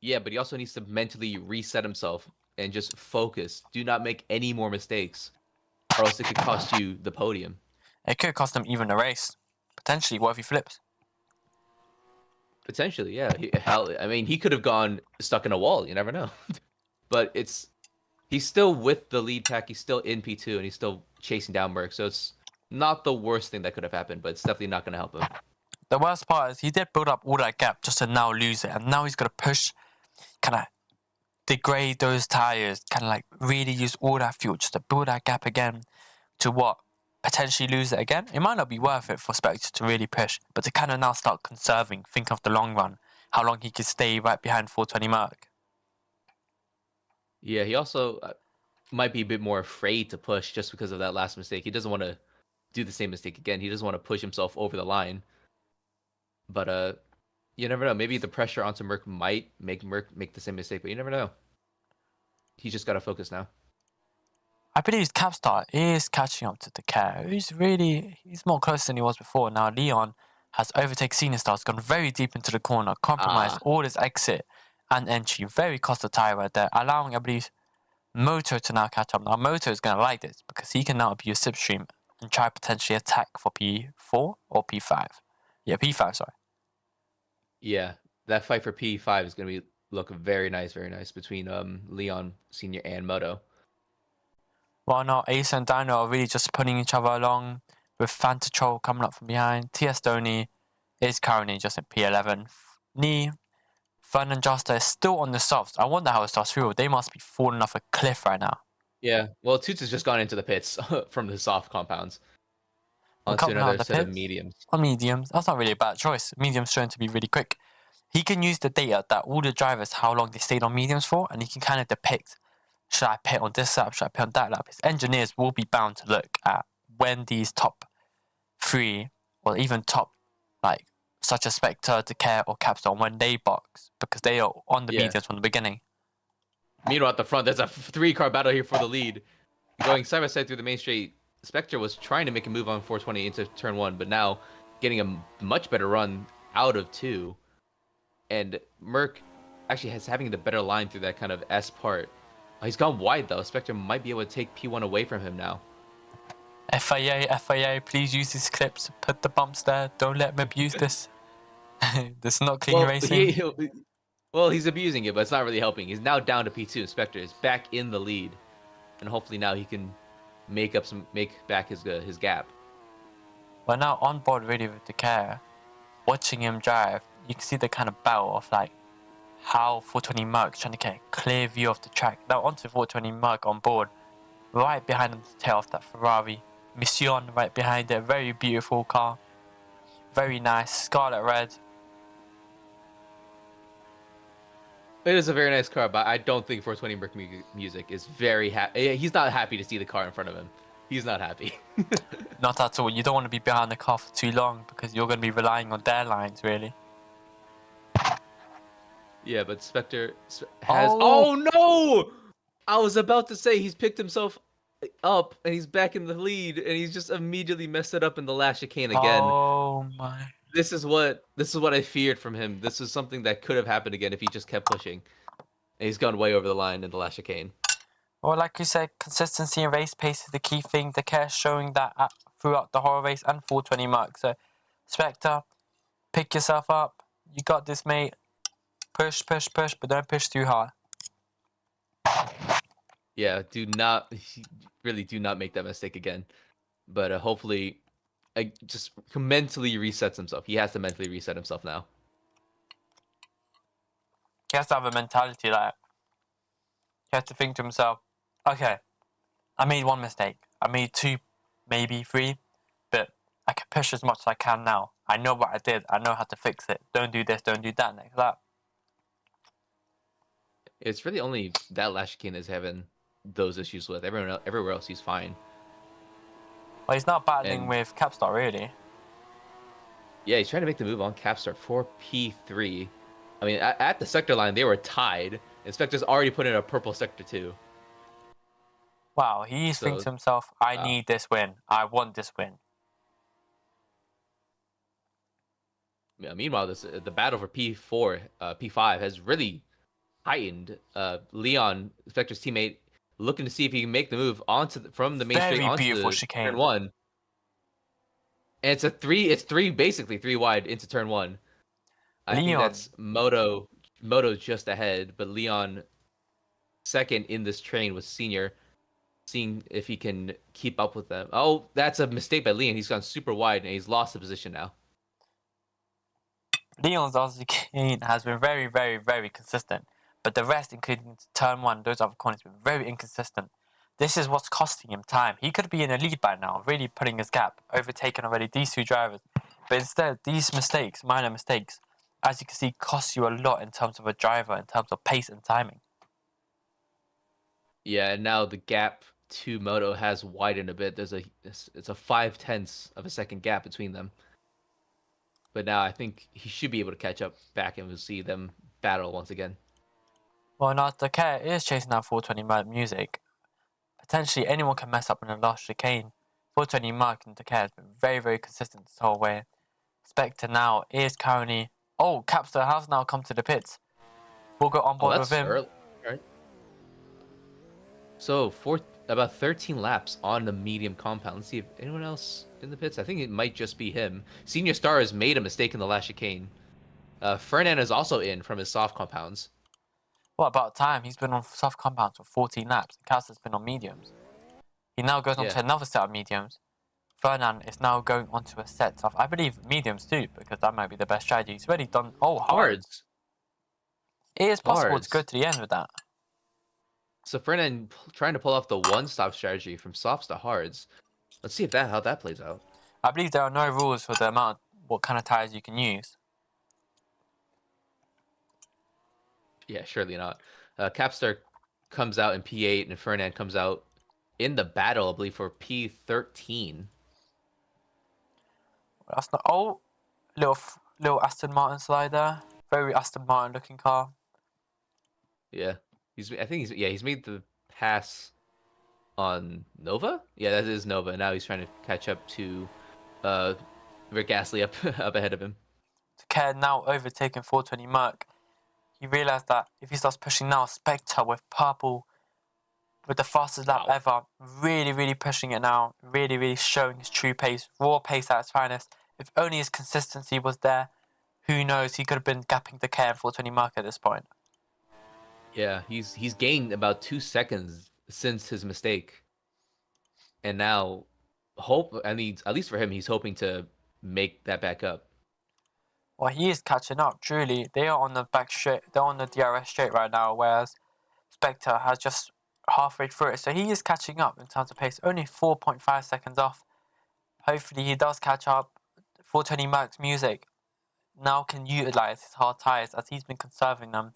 Yeah, but he also needs to mentally reset himself and just focus. Do not make any more mistakes, or else it could cost you the podium. It could cost him even a race. Potentially, what if he flips? Potentially, yeah. He could have gone stuck in a wall. You never know. But he's still with the lead pack. He's still in P2, and he's still chasing down Merc. So it's not the worst thing that could have happened, but it's definitely not going to help him. The worst part is he did build up all that gap just to now lose it, and now he's got to push, kind of degrade those tires, kind of like really use all that fuel just to build that gap again to what? Potentially lose it again? It might not be worth it for Spectre to really push, but to kind of now start conserving, think of the long run, how long he could stay right behind 420 Merc. Yeah, he also might be a bit more afraid to push just because of that last mistake. He doesn't want to do the same mistake again. He doesn't want to push himself over the line. But You never know. Maybe the pressure onto Merc might make Merc make the same mistake, but you never know. He's just got to focus now. I believe Capstar is catching up to Decay. He's more close than he was before. Now Leon has overtaken Senior Stars, gone very deep into the corner, compromised all his exit and entry. Very cost of tire right there, allowing, I believe, Moto to now catch up. Now Moto is going to like this because he can now abuse Slipstream and try potentially attack for P4 or P5. Yeah, P5, sorry. Yeah, that fight for P5 is going to look very nice between Leon Senior and Moto. Well, now Ace and Dino are really just putting each other along with Fantatrol coming up from behind. TS Donny is currently just at P11. Knee, Fun and Justa is still on the softs. I wonder how it starts through. They must be falling off a cliff right now. Yeah, well, Toots has just gone into the pits from the soft compounds onto another set of mediums. On mediums, that's not really a bad choice. Mediums shown to be really quick. He can use the data that all the drivers, how long they stayed on mediums for, and he can kind of depict, should I pit on this lap, should I pit on that lap? His engineers will be bound to look at when these top 3, or even top, like, such as Spectre, Decay, or Capstone, when they box, because they are on the mediums from the beginning. Meanwhile, at the front, there's a 3-car battle here for the lead. Going side by side through the main straight, Spectre was trying to make a move on 420 into turn 1, but now getting a much better run out of 2. And Merc actually has having the better line through that kind of S part. He's gone wide, though. Spectre might be able to take P1 away from him now. FIA, please use these clips. Put the bumps there. Don't let him abuse this. This is not clean racing. Well, he's abusing it, but it's not really helping. He's now down to P2. Spectre is back in the lead, and hopefully now he can make back his gap. Well, now on board really with Decay, watching him drive, you can see the kind of battle of like how 420 Merc trying to get a clear view of the track. Now onto 420 Merc on board, right behind him, the tail of that Ferrari. Mission right behind it, very beautiful car, very nice, scarlet red. It is a very nice car, but I don't think 420 Merc Music is very happy. He's not happy to see the car in front of him. He's not happy. Not at all. You don't want to be behind the car for too long because you're going to be relying on their lines, really. Yeah, but Spectre has... Oh, no! I was about to say he's picked himself up and he's back in the lead and he's just immediately messed it up in the last chicane again. Oh, my... This is what I feared from him. This is something that could have happened again if he just kept pushing. And he's gone way over the line in the last chicane. Well, like you said, consistency in race pace is the key thing. Decay showing that throughout the whole race and 420 Merc. So, Spectre, pick yourself up. You got this, mate. Push, but don't push too hard. Yeah, really do not make that mistake again. But hopefully... just mentally resets himself. He has to mentally reset himself now. He has to have a mentality like he has to think to himself, okay, I made 1 mistake. I made 2, maybe 3, but I can push as much as I can now. I know what I did. I know how to fix it. Don't do this, don't do that next lap. It's really only that last chicane is having those issues with. Everywhere else he's fine. Well, he's not battling with Capstar, really. Yeah, he's trying to make the move on Capstar for P3. I mean, at the sector line, they were tied. Spectre's already put in a purple sector 2. Wow, he thinks to himself, I need this win. I want this win. Yeah, meanwhile, the battle for P5 has really heightened. Leon, Spectre's teammate, looking to see if he can make the move from the main straight onto the turn 1. And it's basically 3 wide into turn 1. I think that's Moto just ahead, but Leon second in this train with Senior, seeing if he can keep up with them. Oh, that's a mistake by Leon. He's gone super wide and he's lost the position now. Leon's chicane has been very, very, very consistent. But the rest, including turn 1, those other corners, have been very inconsistent. This is what's costing him time. He could be in a lead by now, really putting his gap, overtaking already these 2 drivers. But instead, these mistakes, minor mistakes, as you can see, cost you a lot in terms of a driver, in terms of pace and timing. Yeah, and now the gap to Moto has widened a bit. It's a 0.5 of a second gap between them. But now I think he should be able to catch up back, and we'll see them battle once again. Well, now Decare is chasing down 420 Merc Music. Potentially anyone can mess up in the last chicane. 420 Merc and Decare has been very, very consistent this whole way. Spectre now is currently... Oh, Capster has now come to the pits. We'll go on board with him. Early. Right. So, about 13 laps on the medium compound. Let's see if anyone else in the pits. I think it might just be him. Senior Star has made a mistake in the last chicane. Fernand is also in from his soft compounds. Well, about time. He's been on soft compounds for 14 laps. Capster's been on mediums. He now goes on to another set of mediums. Fernand is now going onto a set of, I believe, mediums too, because that might be the best strategy. He's already done... Oh, hards. It is possible to go to the end with that. So Fernand trying to pull off the one-stop strategy from softs to hards. Let's see how that plays out. I believe there are no rules for the amount what kind of tires you can use. Yeah, surely not. Capstar comes out in P8, and Fernand comes out in the battle, I believe, for P13. That's not... Oh, little Aston Martin slide there. Very Aston Martin looking car. Yeah, he's made the pass on Nova. Yeah, that is Nova. Now he's trying to catch up to Rick Gasly up ahead of him. Decare now overtaking 420 Merc. He realized that if he starts pushing now, Spectre with purple, with the fastest lap ever, really, really pushing it now, really, really showing his true pace, raw pace at its finest. If only his consistency was there, who knows, he could have been gapping Decare and 420 Merc at this point. Yeah, he's gained about 2 seconds since his mistake, and now at least for him, he's hoping to make that back up. Well, he is catching up. Truly, they are on the back straight. They're on the DRS straight right now, whereas Spectre has just halfway through it. So he is catching up in terms of pace. Only 4.5 seconds off. Hopefully, he does catch up. 420 Merc Music now can utilize his hard tires as he's been conserving them,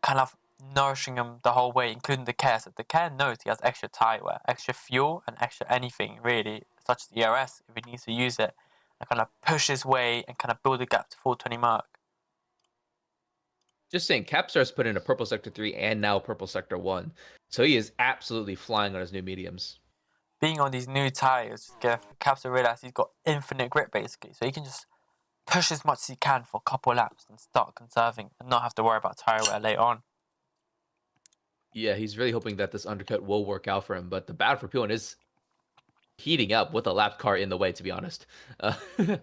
kind of nourishing them the whole way, including Decare. So Decare knows he has extra tire wear, extra fuel, and extra anything really, such as ERS if he needs to use it, and kind of push his way and kind of build a gap to 420 Merc. Just saying, Capstar's put in a purple sector 3 and now purple sector 1, so he is absolutely flying on his new mediums. Being on these new tires, Capstar realize he's got infinite grip basically, so he can just push as much as he can for a couple of laps and start conserving and not have to worry about tire wear later on. Yeah, he's really hoping that this undercut will work out for him, but the battle for P1 is heating up with a lap car in the way, to be honest. But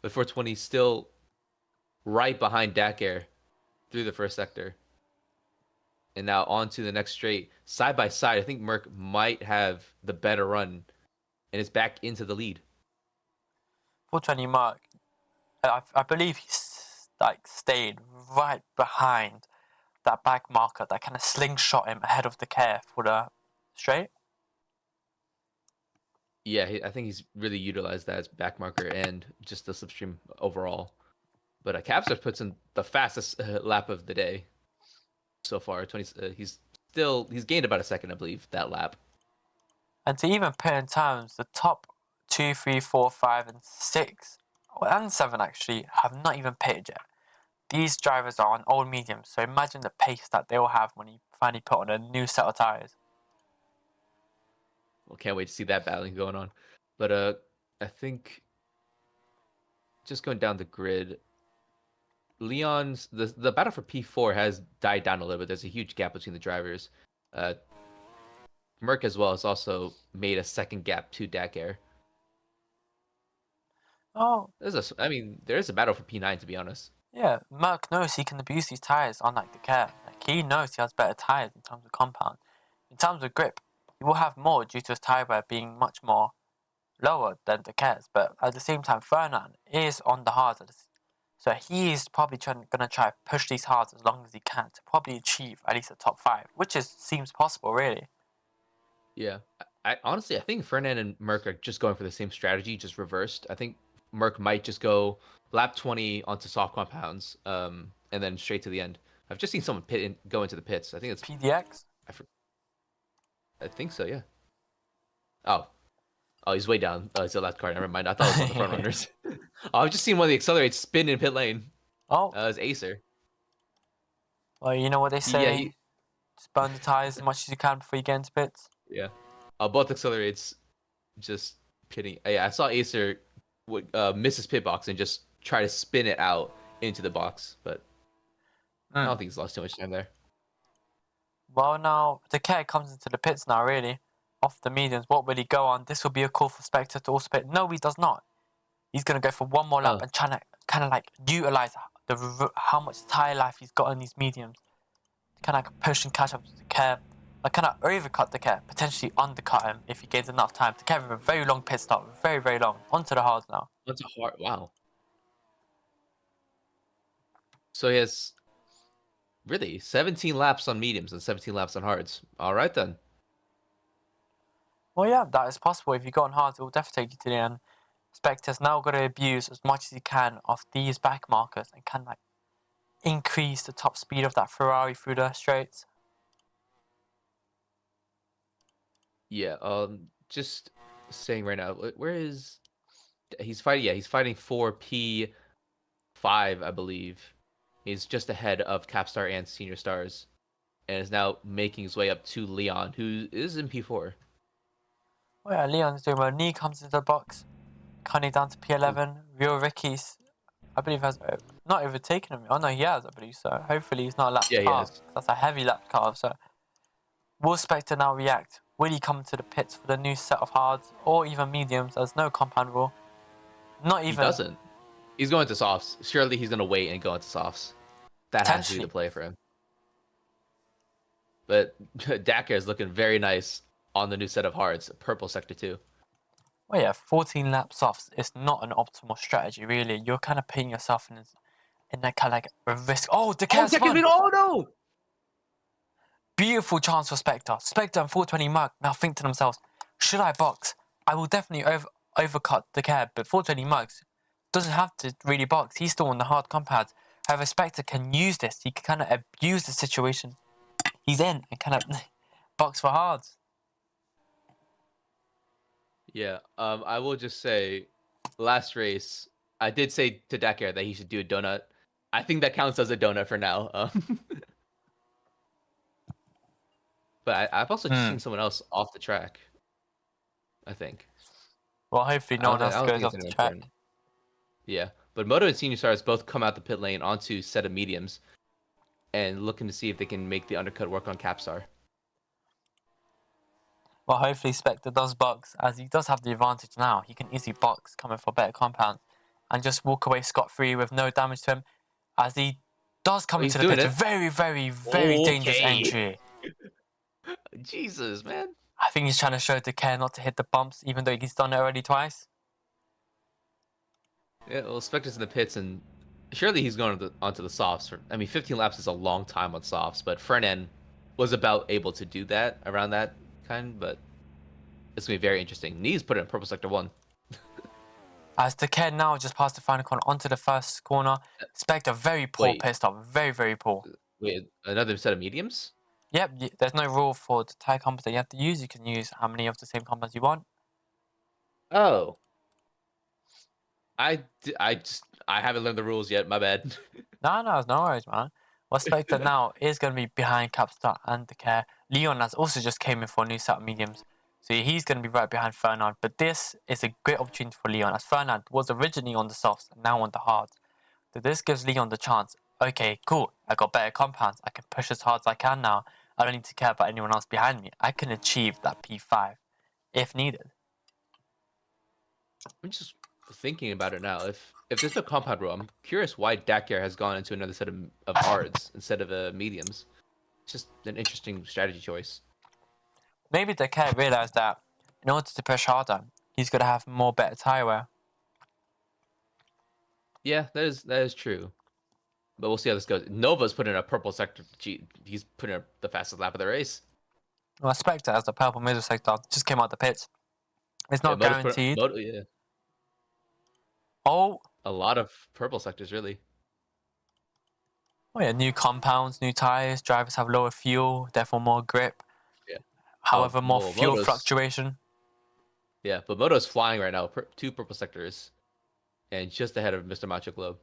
420 still right behind Dakar through the first sector. And now on to the next straight. Side by side, I think Merc might have the better run and is back into the lead. 420 Merc, I believe he's stayed right behind that back marker that kind of slingshot him ahead of Decare for the straight. Yeah, I think he's really utilized that as back marker and just the slipstream overall. But Capstar puts in the fastest lap of the day so far. He's gained about a second, I believe, that lap. And to even put in terms, the top 2, 3, 4, 5, and 6, and 7 actually, have not even pitted yet. These drivers are on old mediums, so imagine the pace that they will have when you finally put on a new set of tires. Well, can't wait to see that battling going on. But I think just going down the grid, Leon's the battle for P4 has died down a little bit. There's a huge gap between the drivers. Merc as well has also made a second gap to Dakar. Oh, there is a battle for P9, to be honest. Yeah, Merc knows he can abuse these tires, unlike Decare. He knows he has better tires in terms of compound. In terms of grip, he will have more due to his tire wear being much more lower than Decare's. But at the same time, Fernand is on the hards, so he is probably going to try to push these hards as long as he can to probably achieve at least a top 5, which seems possible, really. Yeah, I honestly think Fernand and Merc are just going for the same strategy, just reversed. I think Merc might just go lap 20 onto soft compounds, and then straight to the end. I've just seen someone go into the pits. I think it's PDX. I think so. Yeah. Oh, he's way down. It's a left car. Never mind. I thought it was one of the front runners. Oh, I've just seen one of the accelerates spin in pit lane. Oh, It's Acer. well, you know what they Yeah, say. Just burn the tires as much as you can before you get into pits. yeah. Both accelerates just pitting. Yeah, I saw Acer would miss his pit box and just try to spin it out into the box, but I don't think he's lost too much time there. Well, now the Decay comes into the pits now, really. Off the mediums, what will he go on? This will be a call for Spectre to also pit. No, he does not. He's going to go for one more lap Oh. and try to kind of like utilize how much tire life he's got on these mediums. Kind of like push and catch up to the Decay. Like kind of overcut the Decay, potentially undercut him if he gains enough time. The Decay with a very long pit stop, very, very long. Onto the hards now. That's a hard. Wow. So he has really 17 laps on mediums and 17 laps on hards. All right then. Well, yeah, that is possible. If you go on hards, it will definitely take you to the end. Spectre's now got to abuse as much as he can of these back markers and can like increase the top speed of that Ferrari through the straights. Yeah. Just saying right now, where is he's fighting? Yeah, he's fighting for P5, I believe. He's just ahead of Capstar and Senior Stars, and is now making his way up to Leon, who is in P4. Oh yeah, Leon's doing well. Nee comes into the box. Connie down to P11. Real Ricky's, I believe, has not overtaken him. Oh no, he has, I believe so. Hopefully he's not lapped Yeah, he half. has. That's a heavy lap cut. So will Spectre now react? Will he come to the pits for the new set of hards or even mediums? There's no compound rule. Not even. He doesn't. He's going to softs. Surely he's going to wait and go into softs. That has to be the play for him. But Dakar is looking very nice on the new set of hards. Purple sector 2. Well, yeah, 14 lap softs is not an optimal strategy, really. You're kind of putting yourself in that kind of like a risk. Oh, Decay spun! Oh no! Beautiful chance for Spectre. Spectre and 420 Mark now think to themselves, should I box? I will definitely overcut Decay, but 420 Marks doesn't have to really box. He's still on the hard compound. However, Spectre can use this. He can kind of abuse the situation he's in and kind of box for hards. Yeah, I will just say, last race, I did say to Dakar that he should do a donut. I think that counts as a donut for now. But I've also just seen someone else off the track, I think. Well, hopefully no one else goes off the track. Yeah, but Moto and Senior Stars both come out the pit lane onto set of mediums and looking to see if they can make the undercut work on Capstar. Well, hopefully Spectre does box, as he does have the advantage now. He can easily box coming for better compounds and just walk away scot-free with no damage to him, as he does come into the pit. Very, very, very dangerous entry. Jesus, man. I think he's trying to show Decay not to hit the bumps, even though he's done it already twice. Yeah, well, Spectre's in the pits, and surely he's going onto the softs. I mean, 15 laps is a long time on softs, but Fernan was about able to do that around that kind, but it's going to be very interesting. Nee's put it in purple sector 1. As Decay now just passed the final corner onto the first corner. Spectre very poor pit stop, very, very poor. Wait, another set of mediums? Yep, there's no rule for the tire compounds that you have to use. You can use how many of the same compounds you want. Oh. I haven't learned the rules yet, my bad. No worries, man. Well, Spectre now is going to be behind Capstar and Decay. Leon has also just came in for a new set of mediums. So he's going to be right behind Fernand. But this is a great opportunity for Leon, as Fernand was originally on the softs and now on the hards. So this gives Leon the chance. Okay, cool. I got better compounds. I can push as hard as I can now. I don't need to care about anyone else behind me. I can achieve that P5 if needed. I'm just thinking about it now. If there's no compound rule, I'm curious why Dakar has gone into another set of hards instead of mediums. It's just an interesting strategy choice. Maybe Decay realized that in order to push harder, he's got to have more better tire wear. Yeah, that is true. But we'll see how this goes. Nova's put in a purple sector. He's putting in the fastest lap of the race. Well, Spectre as the purple middle sector just came out the pits. It's not guaranteed. Yeah. Oh. A lot of purple sectors, really. Oh yeah, new compounds, new tires. Drivers have lower fuel, therefore more grip. Yeah. However, more fuel fluctuation. Yeah, but Moto's flying right now. 2 purple sectors. and just ahead of Mr. Macho Globe.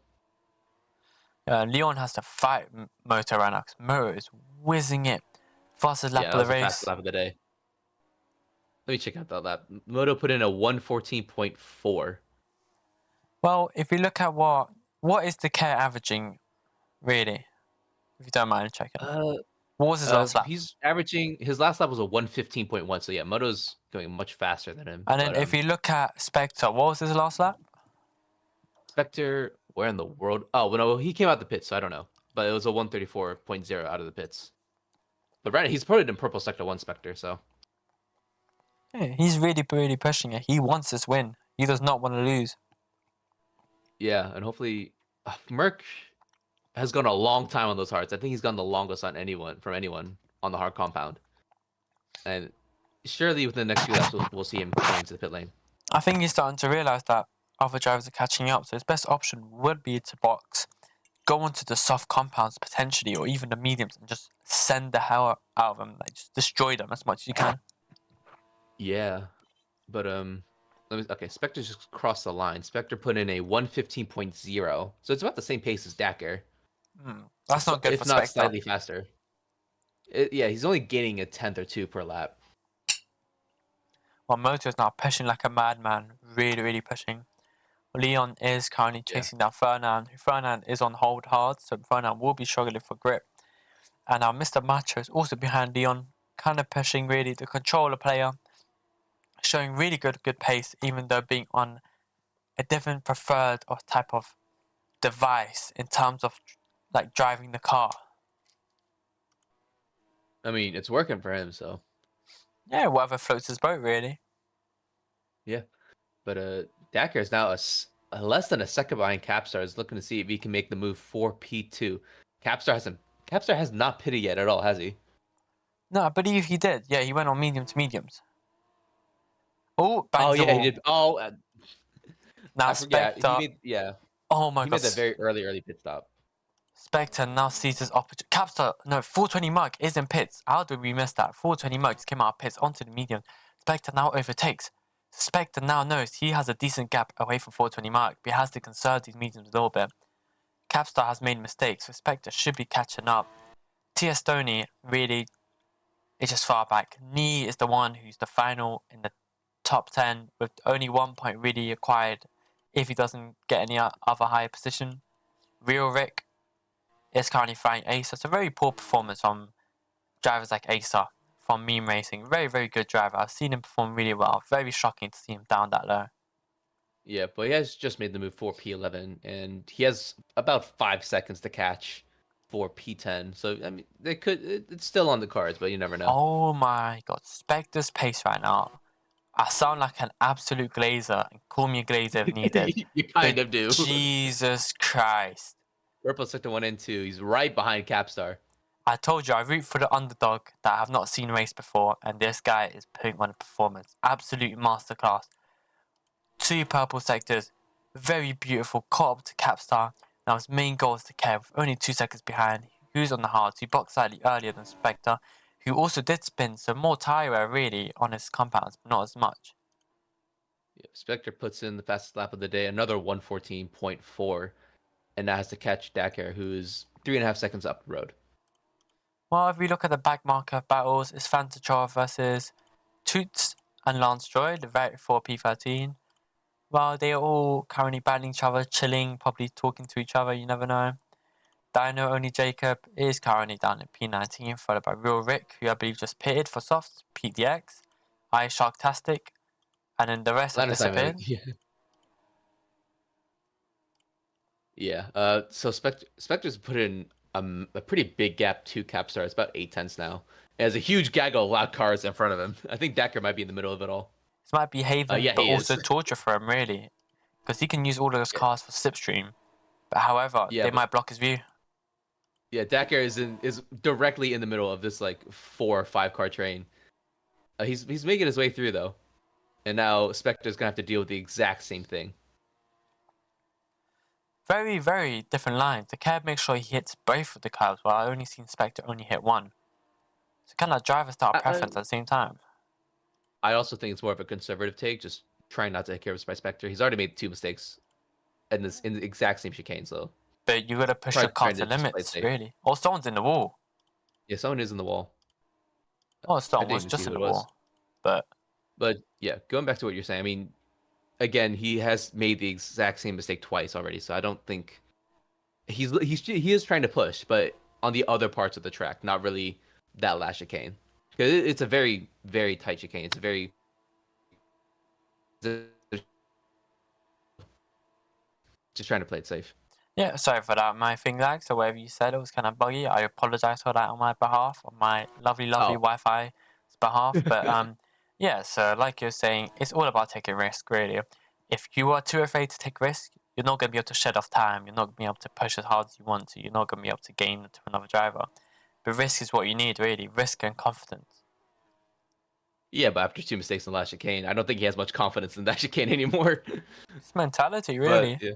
Leon has to fight Moto right now because Moto is whizzing it. Fastest lap Yeah, of that was the the race. fastest lap of the day. Let me check out that lap. Moto put in a 1:14.4. Well, if you look at what is the Care averaging, really, if you don't mind checking. What was his last lap? He's averaging, his last lap was a 1:15.1. So yeah, Moto's going much faster than him. And then but, if you look at Spectre, what was his last lap? Spectre, where in the world? Oh, well, no, he came out the pits, so I don't know. But it was a 1:34.0 out of the pits. But right, he's probably in purple sector 1 Spectre, so. Yeah, he's really, really pushing it. He wants this win. He does not want to lose. Yeah, and hopefully, Merc has gone a long time on those hards. I think he's gone the longest on anyone on the hard compound. And surely within the next few laps, we'll see him coming into the pit lane. I think he's starting to realize that other drivers are catching up. So his best option would be to box, go onto the soft compounds potentially, or even the mediums, and just send the hell out of them. Like just destroy them as much as you can. Yeah, but okay, Spectre just crossed the line. Spectre put in a 1:15.0, so it's about the same pace as Dakar. That's not good if for not Spectre. slightly faster. Yeah, he's only gaining a 10th or 2 per lap. Well, Moto is now pushing like a madman, really, really pushing. Leon is currently chasing down Fernand. Fernand is on hold hard, so Fernand will be struggling for grip. And now Mr. Macho is also behind Leon, kind of pushing really the controller player, showing really good pace, even though being on a different preferred or type of device in terms of like driving the car. I mean, it's working for him, so. Yeah, whatever floats his boat, really. Yeah, but Dakar is now less than a second behind Capstar. Is looking to see if he can make the move for P2. Capstar has not pitted yet at all, has he? No, I believe he did. Yeah, he went on medium to mediums. Oh, Oh bangs the yeah, he wall. did. Oh, Now I forget. Spectre. Oh my He god. made that very early pit stop. Spectre now sees his opportunity. Capstar, no, 420 Merc is in pits. How did we miss that? 420 Merc came out of pits onto the medium. Spectre now overtakes. Spectre now knows he has a decent gap away from 420 Merc, but he has to conserve these mediums a little bit. Capstar has made mistakes, so Spectre should be catching up. TS Stoney really is just far back. Nee is the one who's the final in the top 10 with only 1 point really acquired if he doesn't get any other higher position. Real Rick is currently flying Acer. It's a very poor performance from drivers like Acer from Meme Racing. Very, very good driver. I've seen him perform really well. Very shocking to see him down that low. Yeah, but he has just made the move for P11, and he has about 5 seconds to catch for P10. So I mean, it's still on the cards, but you never know. Oh my god, Spectre's pace right now. I sound like an absolute glazer, and call me a glazer if needed. You kind of do. Jesus Christ. Purple sector 1 and 2. He's right behind Capstar. I told you, I root for the underdog that I have not seen race before, and this guy is putting on a performance. Absolute masterclass. 2 purple sectors, very beautiful, caught up to Capstar. Now his main goal is to Kev, only 2 seconds behind. Who's on the hards? He boxed slightly earlier than Spectre, who also did spin, so more tire wear really on his compounds, but not as much. Yeah, Spectre puts in the fastest lap of the day, another 1:14.4, and now has to catch Dakar, who's 3.5 seconds up the road. Well, if we look at the back marker battles, it's Fantatrol versus Toots and Lance Joy, the very 4 P13. Well, they are all currently battling each other, chilling, probably talking to each other, you never know. Dino Only Jacob is currently down at P19, followed by Real Rick, who I believe just pitted for softs, PDX, I Sharktastic, and then the rest have disappeared. Yeah. So Spectre's put in a pretty big gap to Capstar. It's about 8 tenths now. It has a huge gaggle of loud cars in front of him. I think Dakar might be in the middle of it all. This might be Haven, Yeah, but he also is. torture for him, really. Because he can use all those cars for slipstream. But however, they might block his view. Yeah, Dakar is directly in the middle of this like 4 or 5 car train. He's making his way through though, and now Spectre's gonna have to deal with the exact same thing. Very, very different lines. The cab makes sure he hits both of the cars, while I only seen Spectre only hit one. So kind of driver style preference at the same time. I also think it's more of a conservative take, just trying not to hit Careless by Spectre. He's already made 2 mistakes in the exact same chicane. So But you gotta push probably your car trying to to just play limits, safe. really. Or someone's in the wall. Yeah, someone is in the wall. Oh, I someone didn't was even see just who in it the was. wall. But But yeah, going back to what you're saying, I mean, again, he has made the exact same mistake twice already. So I don't think he is trying to push, but on the other parts of the track, not really that last chicane. Because it's a very, very tight chicane. It's a very just trying to play it safe. yeah, sorry for that. My thing lagged, so whatever you said, it was kind of buggy. I apologize for that on my behalf, on my lovely Oh, Wi-Fi's behalf. But yeah. So like you're saying, it's all about taking risk, really. If you are too afraid to take risk, you're not gonna be able to shed off time. You're not gonna be able to push as hard as you want to. You're not gonna be able to gain to another driver. But risk is what you need, really. Risk and confidence. yeah, but after two mistakes in the last chicane, I don't think he has much confidence in that chicane anymore. It's mentality, But really. yeah,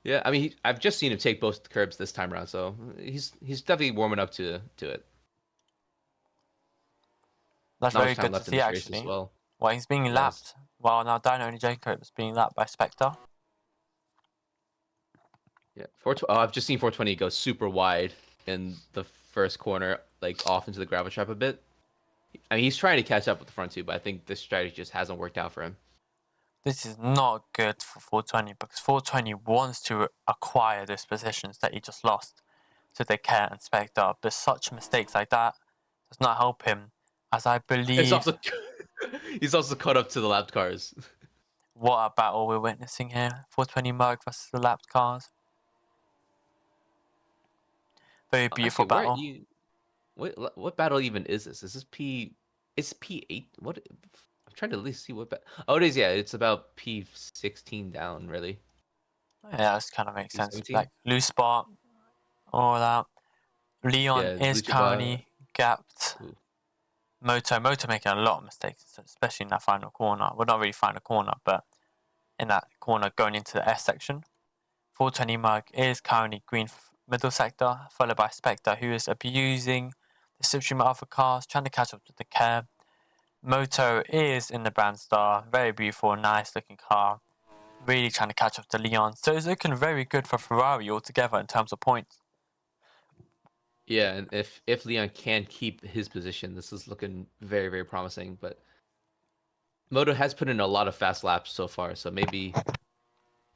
yeah. I mean, I've just seen him take both curbs this time around, so he's definitely warming up to it. That's Not much very time good to left in see, this race as actually. well. Well, he's being Yes. lapped. Well, now Dino and Jacob is being lapped by Spectre. Yeah. I've just seen 420 go super wide in the first corner, like off into the gravel trap a bit. I mean, he's trying to catch up with the front two, but I think this strategy just hasn't worked out for him. This is not good for 420 because 420 wants to acquire those positions that he just lost to the Care and Spectre. But such mistakes like that does not help him, as I It's believe also he's also caught up to the lapped cars. what a battle we're witnessing here. 420 Merc versus the lapped cars. Very beautiful Actually, where battle. you what battle even is this? Is this P? It's P8. What? I'm trying to at least see what. Oh, it is. Yeah, it's about P16 down. Really. Yeah, this kind of makes sense. P17. Like loose spot, all that. Leon Yeah, is Luchaba. currently gapped. Ooh. Moto making a lot of mistakes, especially in that final corner. Well, not really final corner, but in that corner going into the S section. 420 Mug is currently green middle sector, followed by Spectre, who is abusing the slipstream of other cars, trying to catch up to the Care. Moto is in the Brand Star, very beautiful, nice looking car, really trying to catch up to Leon. So it's looking very good for Ferrari altogether in terms of points. Yeah, and if Leon can keep his position, this is looking very very promising. But Moto has put in a lot of fast laps so far, so maybe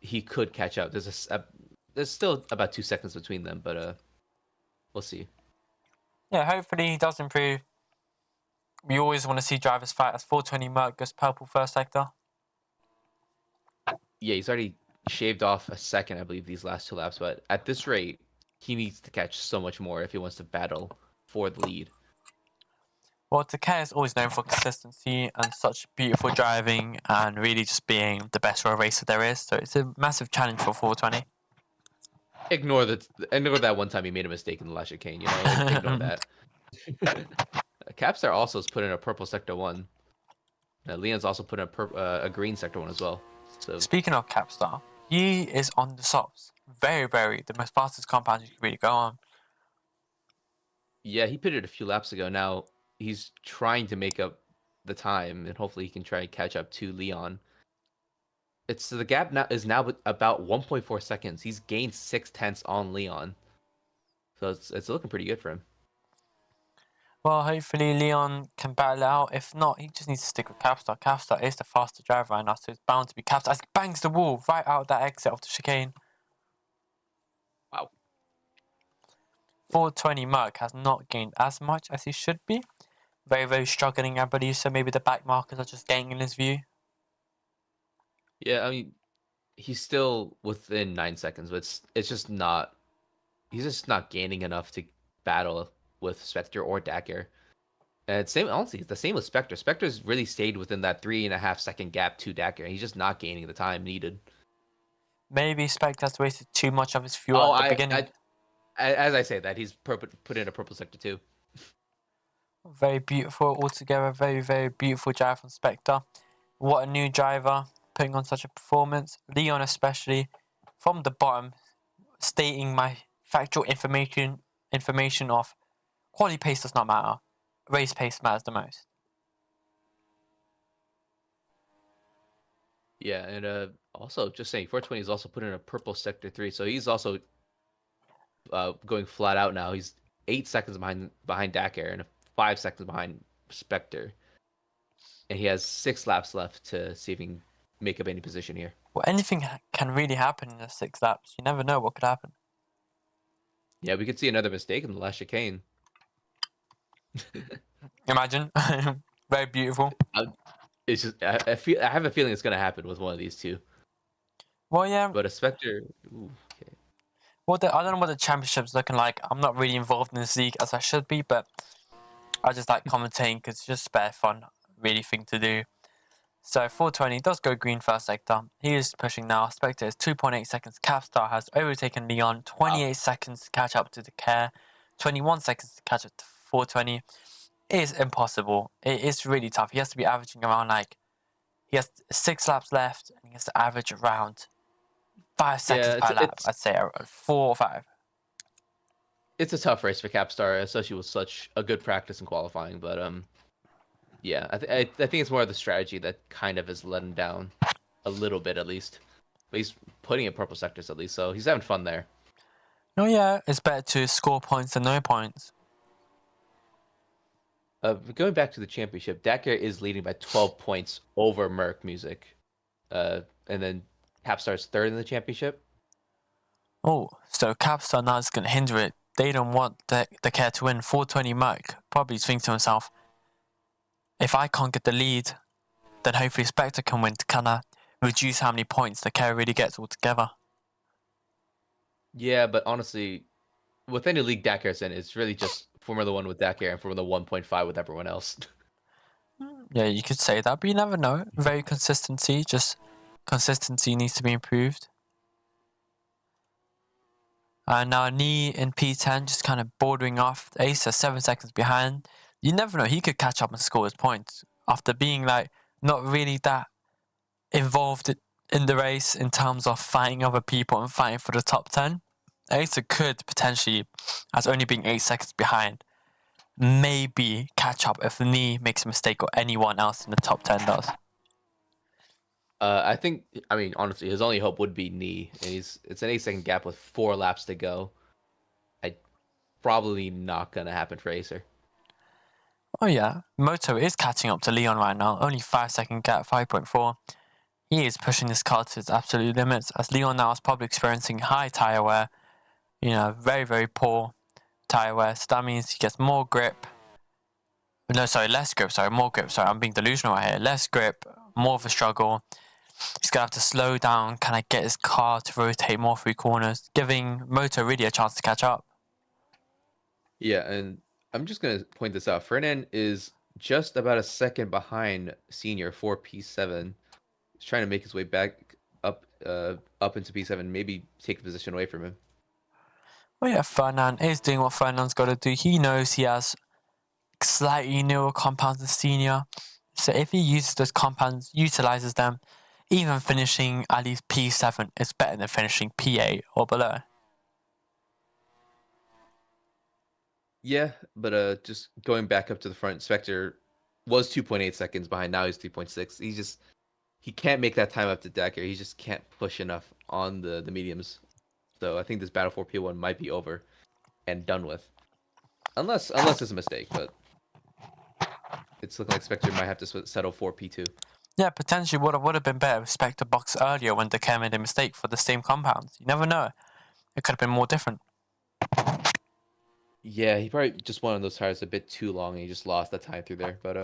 he could catch up. There's still about 2 seconds between them, but we'll see. Yeah, hopefully he does improve. We always want to see drivers fight as 420 Merc goes purple first sector. Yeah, he's already shaved off a second, I believe, these last two laps. But at this rate, he needs to catch so much more if he wants to battle for the lead. Well, Takei is always known for consistency and such beautiful driving and really just being the best road racer there is. So it's a massive challenge for 420. Ignore that one time he made a mistake in the last chicane. You know, ignore that. Capstar also has put in a purple sector one. Leon's also put in a green sector one as well. So Speaking of Capstar, he is on the softs. Very, very the most fastest compound you can really go on. yeah, he pitted a few laps ago. Now he's trying to make up the time, and hopefully he can try and catch up to Leon. It's the gap now is now about 1.4 seconds. He's gained 6/10 on Leon, so it's looking pretty good for him. Well, hopefully Leon can battle it out. If not, he just needs to stick with Capstar. Capstar is the faster driver right now, so it's bound to be Capstar. As he bangs the wall right out of that exit of the chicane. Wow. 420 Merc has not gained as much as he should be. Very, very struggling, I believe. So maybe the back markers are just getting in his view. Yeah, I mean, he's still within 9 seconds, but it's just not. He's just not gaining enough to battle with Spectre or Dakar. And same, honestly, it's the same with Spectre. Spectre's really stayed within that 3.5 second gap to Dakar. He's just not gaining the time needed. Maybe Spectre has wasted too much of his fuel at the beginning. As I say that, he's put in a purple sector too. Very beautiful altogether. Very, very beautiful drive from Spectre. What a new driver putting on such a performance. Leon especially from the bottom stating my factual information of quality pace does not matter. Race pace matters the most. Yeah, and also just saying, 420 is also put in a purple sector 3, so he's also going flat out now. He's 8 seconds behind Dakar and 5 seconds behind Spectre, and he has 6 laps left to see if he can make up any position here. Well, anything can really happen in the 6 laps. You never know what could happen. Yeah, we could see another mistake in the last chicane. Imagine. Very beautiful. It's just I have a feeling it's gonna happen with one of these two. Well, yeah. But a Spectre, ooh, okay. Well, I don't know what the championship's looking like. I'm not really involved in this league as I should be, but I just like commentating because it's just spare fun, really thing to do. So 420 does go green first sector. He is pushing now. Spectre is 2.8 seconds. Capstar has overtaken Leon. 28 seconds to catch up to the Care. 21 seconds to catch up to 420. It is impossible. It is really tough. He has to be averaging around he has 6 laps left and he has to average around 5 seconds per lap. I'd say 4 or 5. It's a tough race for Capstar, especially with such a good practice in qualifying. But yeah, I think it's more of the strategy that kind of has let him down a little bit, at least. But he's putting in purple sectors at least, so he's having fun there. Oh yeah, it's better to score points than no points. Going back to the championship, Dakar is leading by 12 points over Merc Music, and then Capstar's third in the championship. Oh, so Capstar now is going to hinder it. They don't want the Care to win. 420 Merc probably thinks to himself, if I can't get the lead, then hopefully Spectre can win to kind of reduce how many points the Care really gets altogether. Yeah, but honestly, with any league Dakar's in, it's really just Formula 1 with Dakar and Formula 1.5 with everyone else. Yeah, you could say that, but you never know. Very consistency needs to be improved. And now Knee in P10 just kind of bordering off. Ace is 7 seconds behind. You never know, he could catch up and score his points after being not really that involved in the race in terms of fighting other people and fighting for the top 10. Ace could potentially, as only being 8 seconds behind, maybe catch up if Knee makes a mistake or anyone else in the top 10 does. I mean, honestly, his only hope would be Knee. And it's an 8-second gap with 4 laps to go. Probably not going to happen for Acer. Oh yeah, Moto is catching up to Leon right now. Only 5-second gap, 5.4. He is pushing this car to its absolute limits, as Leon now is probably experiencing high tyre wear. Very, very poor tyre wear. So that means he gets more grip. No, sorry, less grip. Sorry, more grip. Sorry, I'm being delusional right here. Less grip, more of a struggle. He's going to have to slow down, kind of get his car to rotate more through corners, giving Moto really a chance to catch up. Yeah, and I'm just going to point this out. Ferdinand is just about a second behind Senior for P7. He's trying to make his way back up into P7, maybe take a position away from him. Well, yeah, Ferdinand is doing what Ferdinand's got to do. He knows he has slightly newer compounds than Senior. So if he uses those compounds, utilizes them, even finishing at least P7 is better than finishing P8 or below. Yeah, but just going back up to the front, Spectre was 2.8 seconds behind. Now he's 3.6. He can't make that time up to Dakar. He just can't push enough on the mediums. So I think this battle for P1 might be over and done with, unless it's a mistake. But it's looking like Spectre might have to settle for P2. Yeah, potentially would have been better if Spectre boxed earlier when Dakar made a mistake for the same compounds. You never know. It could have been more different. Yeah, he probably just went on those tires a bit too long and he just lost that time through there. But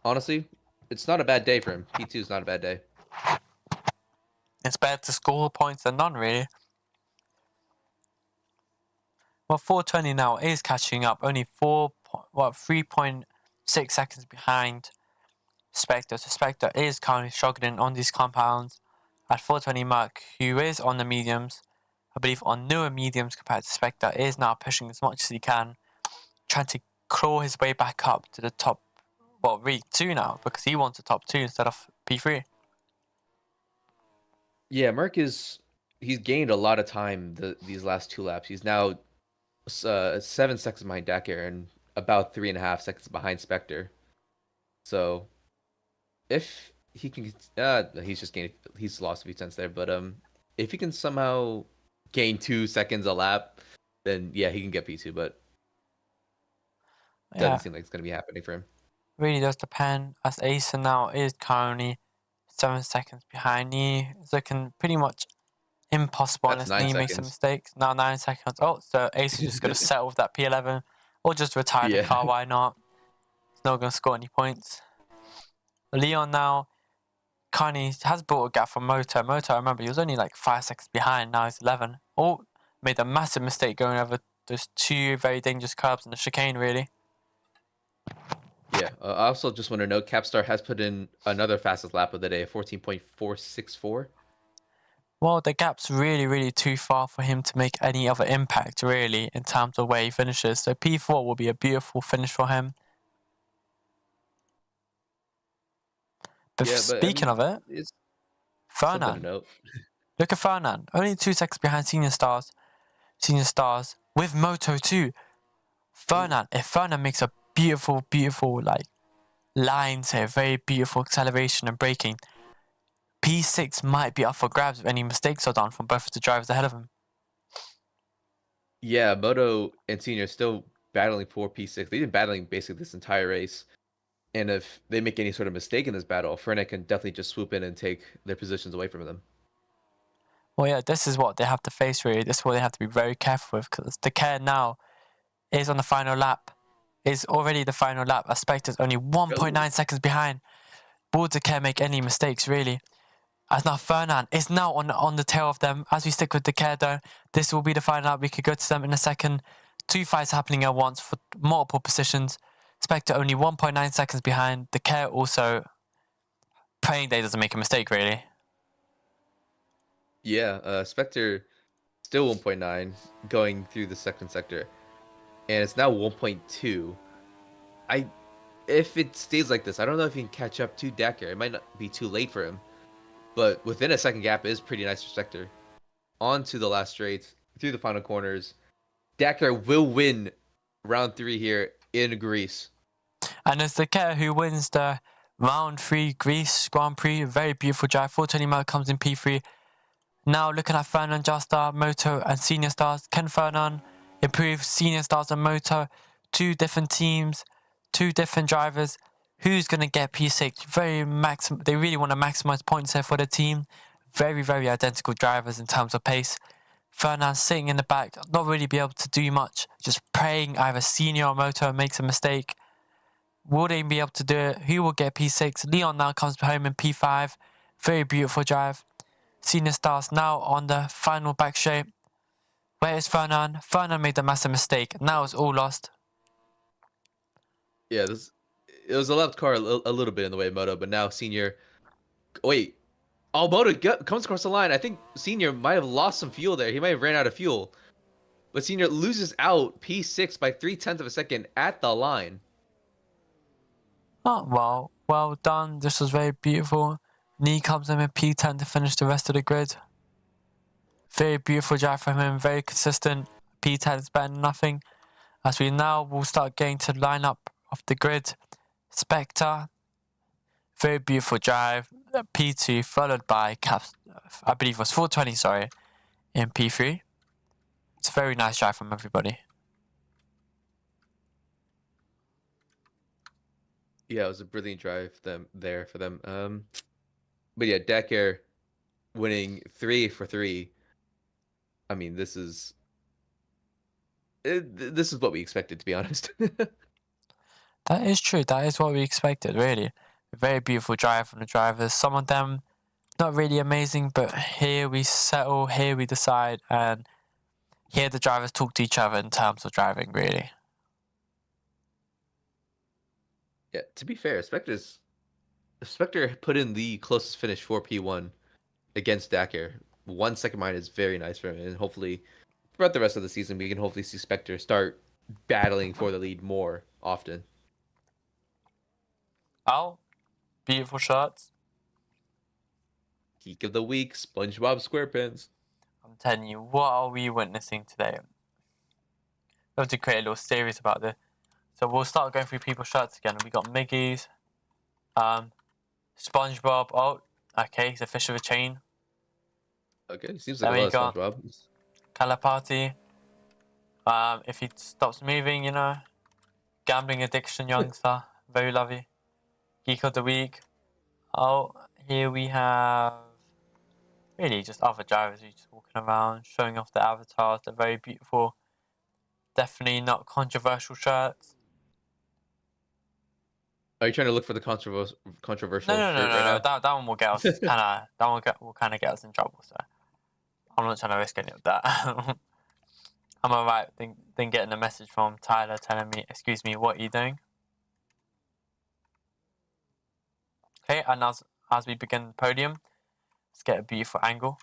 honestly, it's not a bad day for him. P2 is not a bad day. It's better to score points than none, really. Well, 420 now is catching up, only 3.6 seconds behind Spectre. So Spectre is currently struggling on these compounds. At 420 Merc, who is on the mediums, I believe on newer mediums compared to Spectre, is now pushing as much as he can, trying to claw his way back up to the top, really 2 now, because he wants the top 2 instead of P3. Yeah, Merc he's gained a lot of time these last 2 laps. He's now 7 seconds behind Dakar and about 3.5 seconds behind Spectre. So if he can he's just gained he's lost a few tenths there, but if he can somehow gain 2 seconds a lap, then yeah, he can get P2, but doesn't Yeah, seem like it's gonna be happening for him. really does depend. As Acer now is currently 7 seconds behind Nee. It's looking pretty much impossible That's unless 9 Nee makes some seconds. mistakes. Now 9 seconds. Oh, so Ace is just going to settle with that P11 or just retire the Yeah. car. Why not? He's not going to score any points. Leon now currently has brought a gap from Moto. Moto, I remember, he was only like 5 seconds behind. Now he's 11. Oh, made a massive mistake going over those two very dangerous curbs in the chicane, really. Yeah. I also just want to note Capstar has put in another fastest lap of the day, 14.464. Well, the gap's really, really too far for him to make any other impact, really, in terms of where he finishes. So P4 will be a beautiful finish for him. But Yeah, but I speaking mean, of it, it's something to Fernand. note. Look at Fernand. Only 2 seconds behind Senior Stars. Senior Stars with Moto 2. Fernand, if Fernand makes a beautiful, beautiful, like, lines here, very beautiful acceleration and braking, P6 might be up for grabs if any mistakes are done from both of the drivers ahead of him. Yeah, Moto and Senior are still battling for P6. They've been battling basically this entire race. And if they make any sort of mistake in this battle, Fernet can definitely just swoop in and take their positions away from them. Well, yeah, this is what they have to face, really. This is what they have to be very careful with, because the care now is on the final lap. Is already the final lap. Spectre's only 1.9 seconds behind. Will the care make any mistakes, really? As now Fernand is now on the tail of them. As we stick with the care, though, this will be the final lap. We could go to them in a second. 2 fights happening at once for multiple positions. Spectre only 1.9 seconds behind. The care also praying they doesn't make a mistake, really. Yeah, Spectre still 1.9 going through the second sector. And it's now 1.2. If it stays like this, I don't know if he can catch up to Decker. It might not be too late for him. But within a second gap is pretty nice for Spectre. On to the last straight, through the final corners. Decker will win round 3 here in Greece. And it's the care who wins the round 3 Greece Grand Prix. Very beautiful drive. 420 mile comes in P3. Now looking at Fernand, Justar, Moto, and Senior Stars. Can Fernand improve Senior Stars and Moto? 2 different teams, 2 different drivers. Who's going to get P6? They really want to maximize points here for the team. Very, very identical drivers in terms of pace. Fernand sitting in the back, not really be able to do much. Just praying either Senior or Moto makes a mistake. Will they be able to do it? Who will get P6? Leon now comes home in P5. Very beautiful drive. Senior Stars now on the final back straight. Where is Fernand? Fernand made a massive mistake. Now it's all lost. Yeah, it was a left car a little bit in the way of Moto, but now Senior. Wait. Oh, Moto comes across the line. I think Senior might have lost some fuel there. He might have ran out of fuel. But Senior loses out P6 by 0.3 of a second at the line. Oh, well done. This was very beautiful. Nee comes in with P10 to finish the rest of the grid. Very beautiful drive from him, very consistent. P10 is better than nothing. As we now will start getting to the lineup of the grid. Spectre, very beautiful drive. P2 followed by Caps, I believe it was 420, sorry, in P3. It's a very nice drive from everybody. Yeah, it was a brilliant drive for them. But yeah, Decker winning 3 for 3. I mean, this is what we expected, to be honest. That is true. That is what we expected, really. A very beautiful drive from the drivers. Some of them not really amazing, but here we settle, here we decide, and here the drivers talk to each other in terms of driving, really. Yeah, to be fair, Spectre put in the closest finish for P1 against Decker. 1 second behind is very nice for him, and hopefully throughout the rest of the season we can hopefully see Spectre start battling for the lead more often. Oh, beautiful shots. Geek of the week, SpongeBob SquarePants. I'm telling you, what are we witnessing today? We have to create a little series about this. So we'll start going through people's shirts again. We got Miggy's, SpongeBob. Oh, okay, he's a fish with a chain. Okay, seems like There a we lot of SpongeBob. Kalapati. If he stops moving, you know. Gambling addiction youngster. Very lovely. Geek of the week. Oh, here we have really just other drivers who just walking around, showing off their avatars. They're very beautiful. Definitely not controversial shirts. Are you trying to look for the controversial No. shirt right now? That one will get us will kind of get us in trouble. So I'm not trying to risk any of that. I'm alright. Then getting a message from Tyler telling me, "Excuse me, what are you doing?" Okay, and as we begin the podium, let's get a beautiful angle.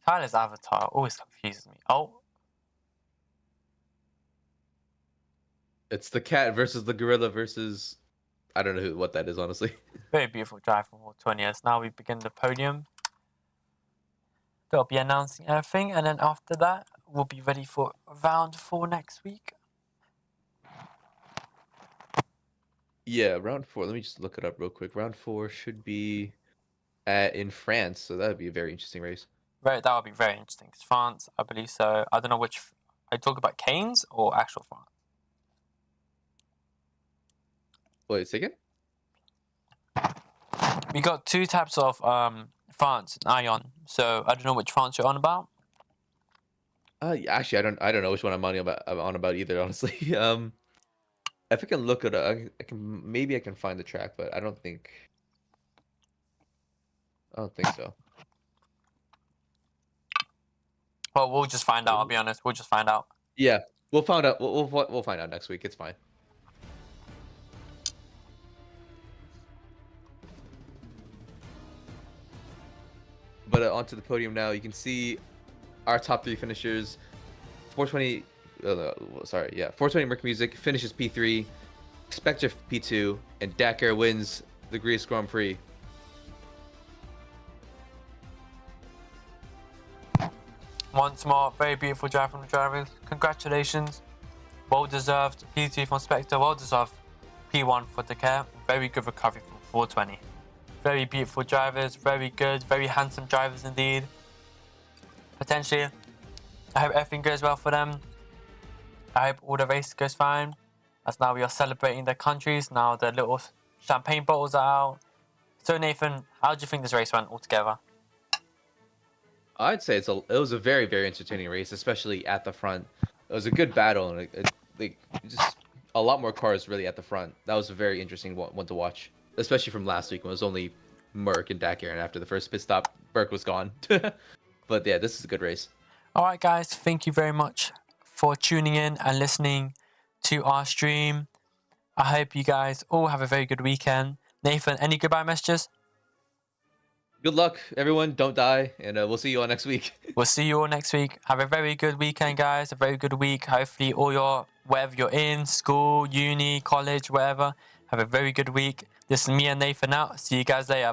Tyler's avatar always confuses me. Oh, It's the cat versus the gorilla versus I don't know what that is, honestly. very beautiful drive from 420. As now we begin the podium. They'll be announcing everything, and then after that, we'll be ready for round 4 next week. Yeah, round 4. Let me just look it up real quick. Round 4 should be in France, so that would be a very interesting race. That would be very interesting. It's France, I believe so. I don't know which. I talk about Canes or actual France. Wait, say again? We got 2 types of France and Ion. So I don't know which France you're on about. Actually, I don't know which one I'm on about either, honestly. If I can look it up, maybe I can find the track, but I don't think so. Well, we'll just find out. I'll be honest. We'll just find out. Yeah, we'll find out. We'll find out next week. It's fine. But onto the podium now. You can see our top 3 finishers. 420. Sorry, yeah. 420 Merc Music finishes P3. Spectre P2, and Dakar wins the Greece Grand Prix. Once more, very beautiful drive from the drivers. Congratulations. Well deserved P2 from Spectre. Well deserved P1 for Dakar. Very good recovery from 420. Very beautiful drivers. Very good. Very handsome drivers indeed. Potentially, I hope everything goes well for them. I hope all the race goes fine. As now we are celebrating their countries. Now the little champagne bottles are out. So Nathan, how do you think this race went altogether? I'd say it was a very, very entertaining race, especially at the front. It was a good battle, and just a lot more cars really at the front. That was a very interesting one to watch, especially from last week when it was only Merc and Dakar, and after the first pit stop, Burke was gone. But yeah, this is a good race. Alright guys, thank you very much for tuning in and listening to our stream. I hope you guys all have a very good weekend. Nathan, any goodbye messages? Good luck, everyone. Don't die, and we'll see you all next week. We'll see you all next week. Have a very good weekend, guys. A very good week. Hopefully, wherever you're in, school, uni, college, wherever, have a very good week. This is me and Nathan out. See you guys later.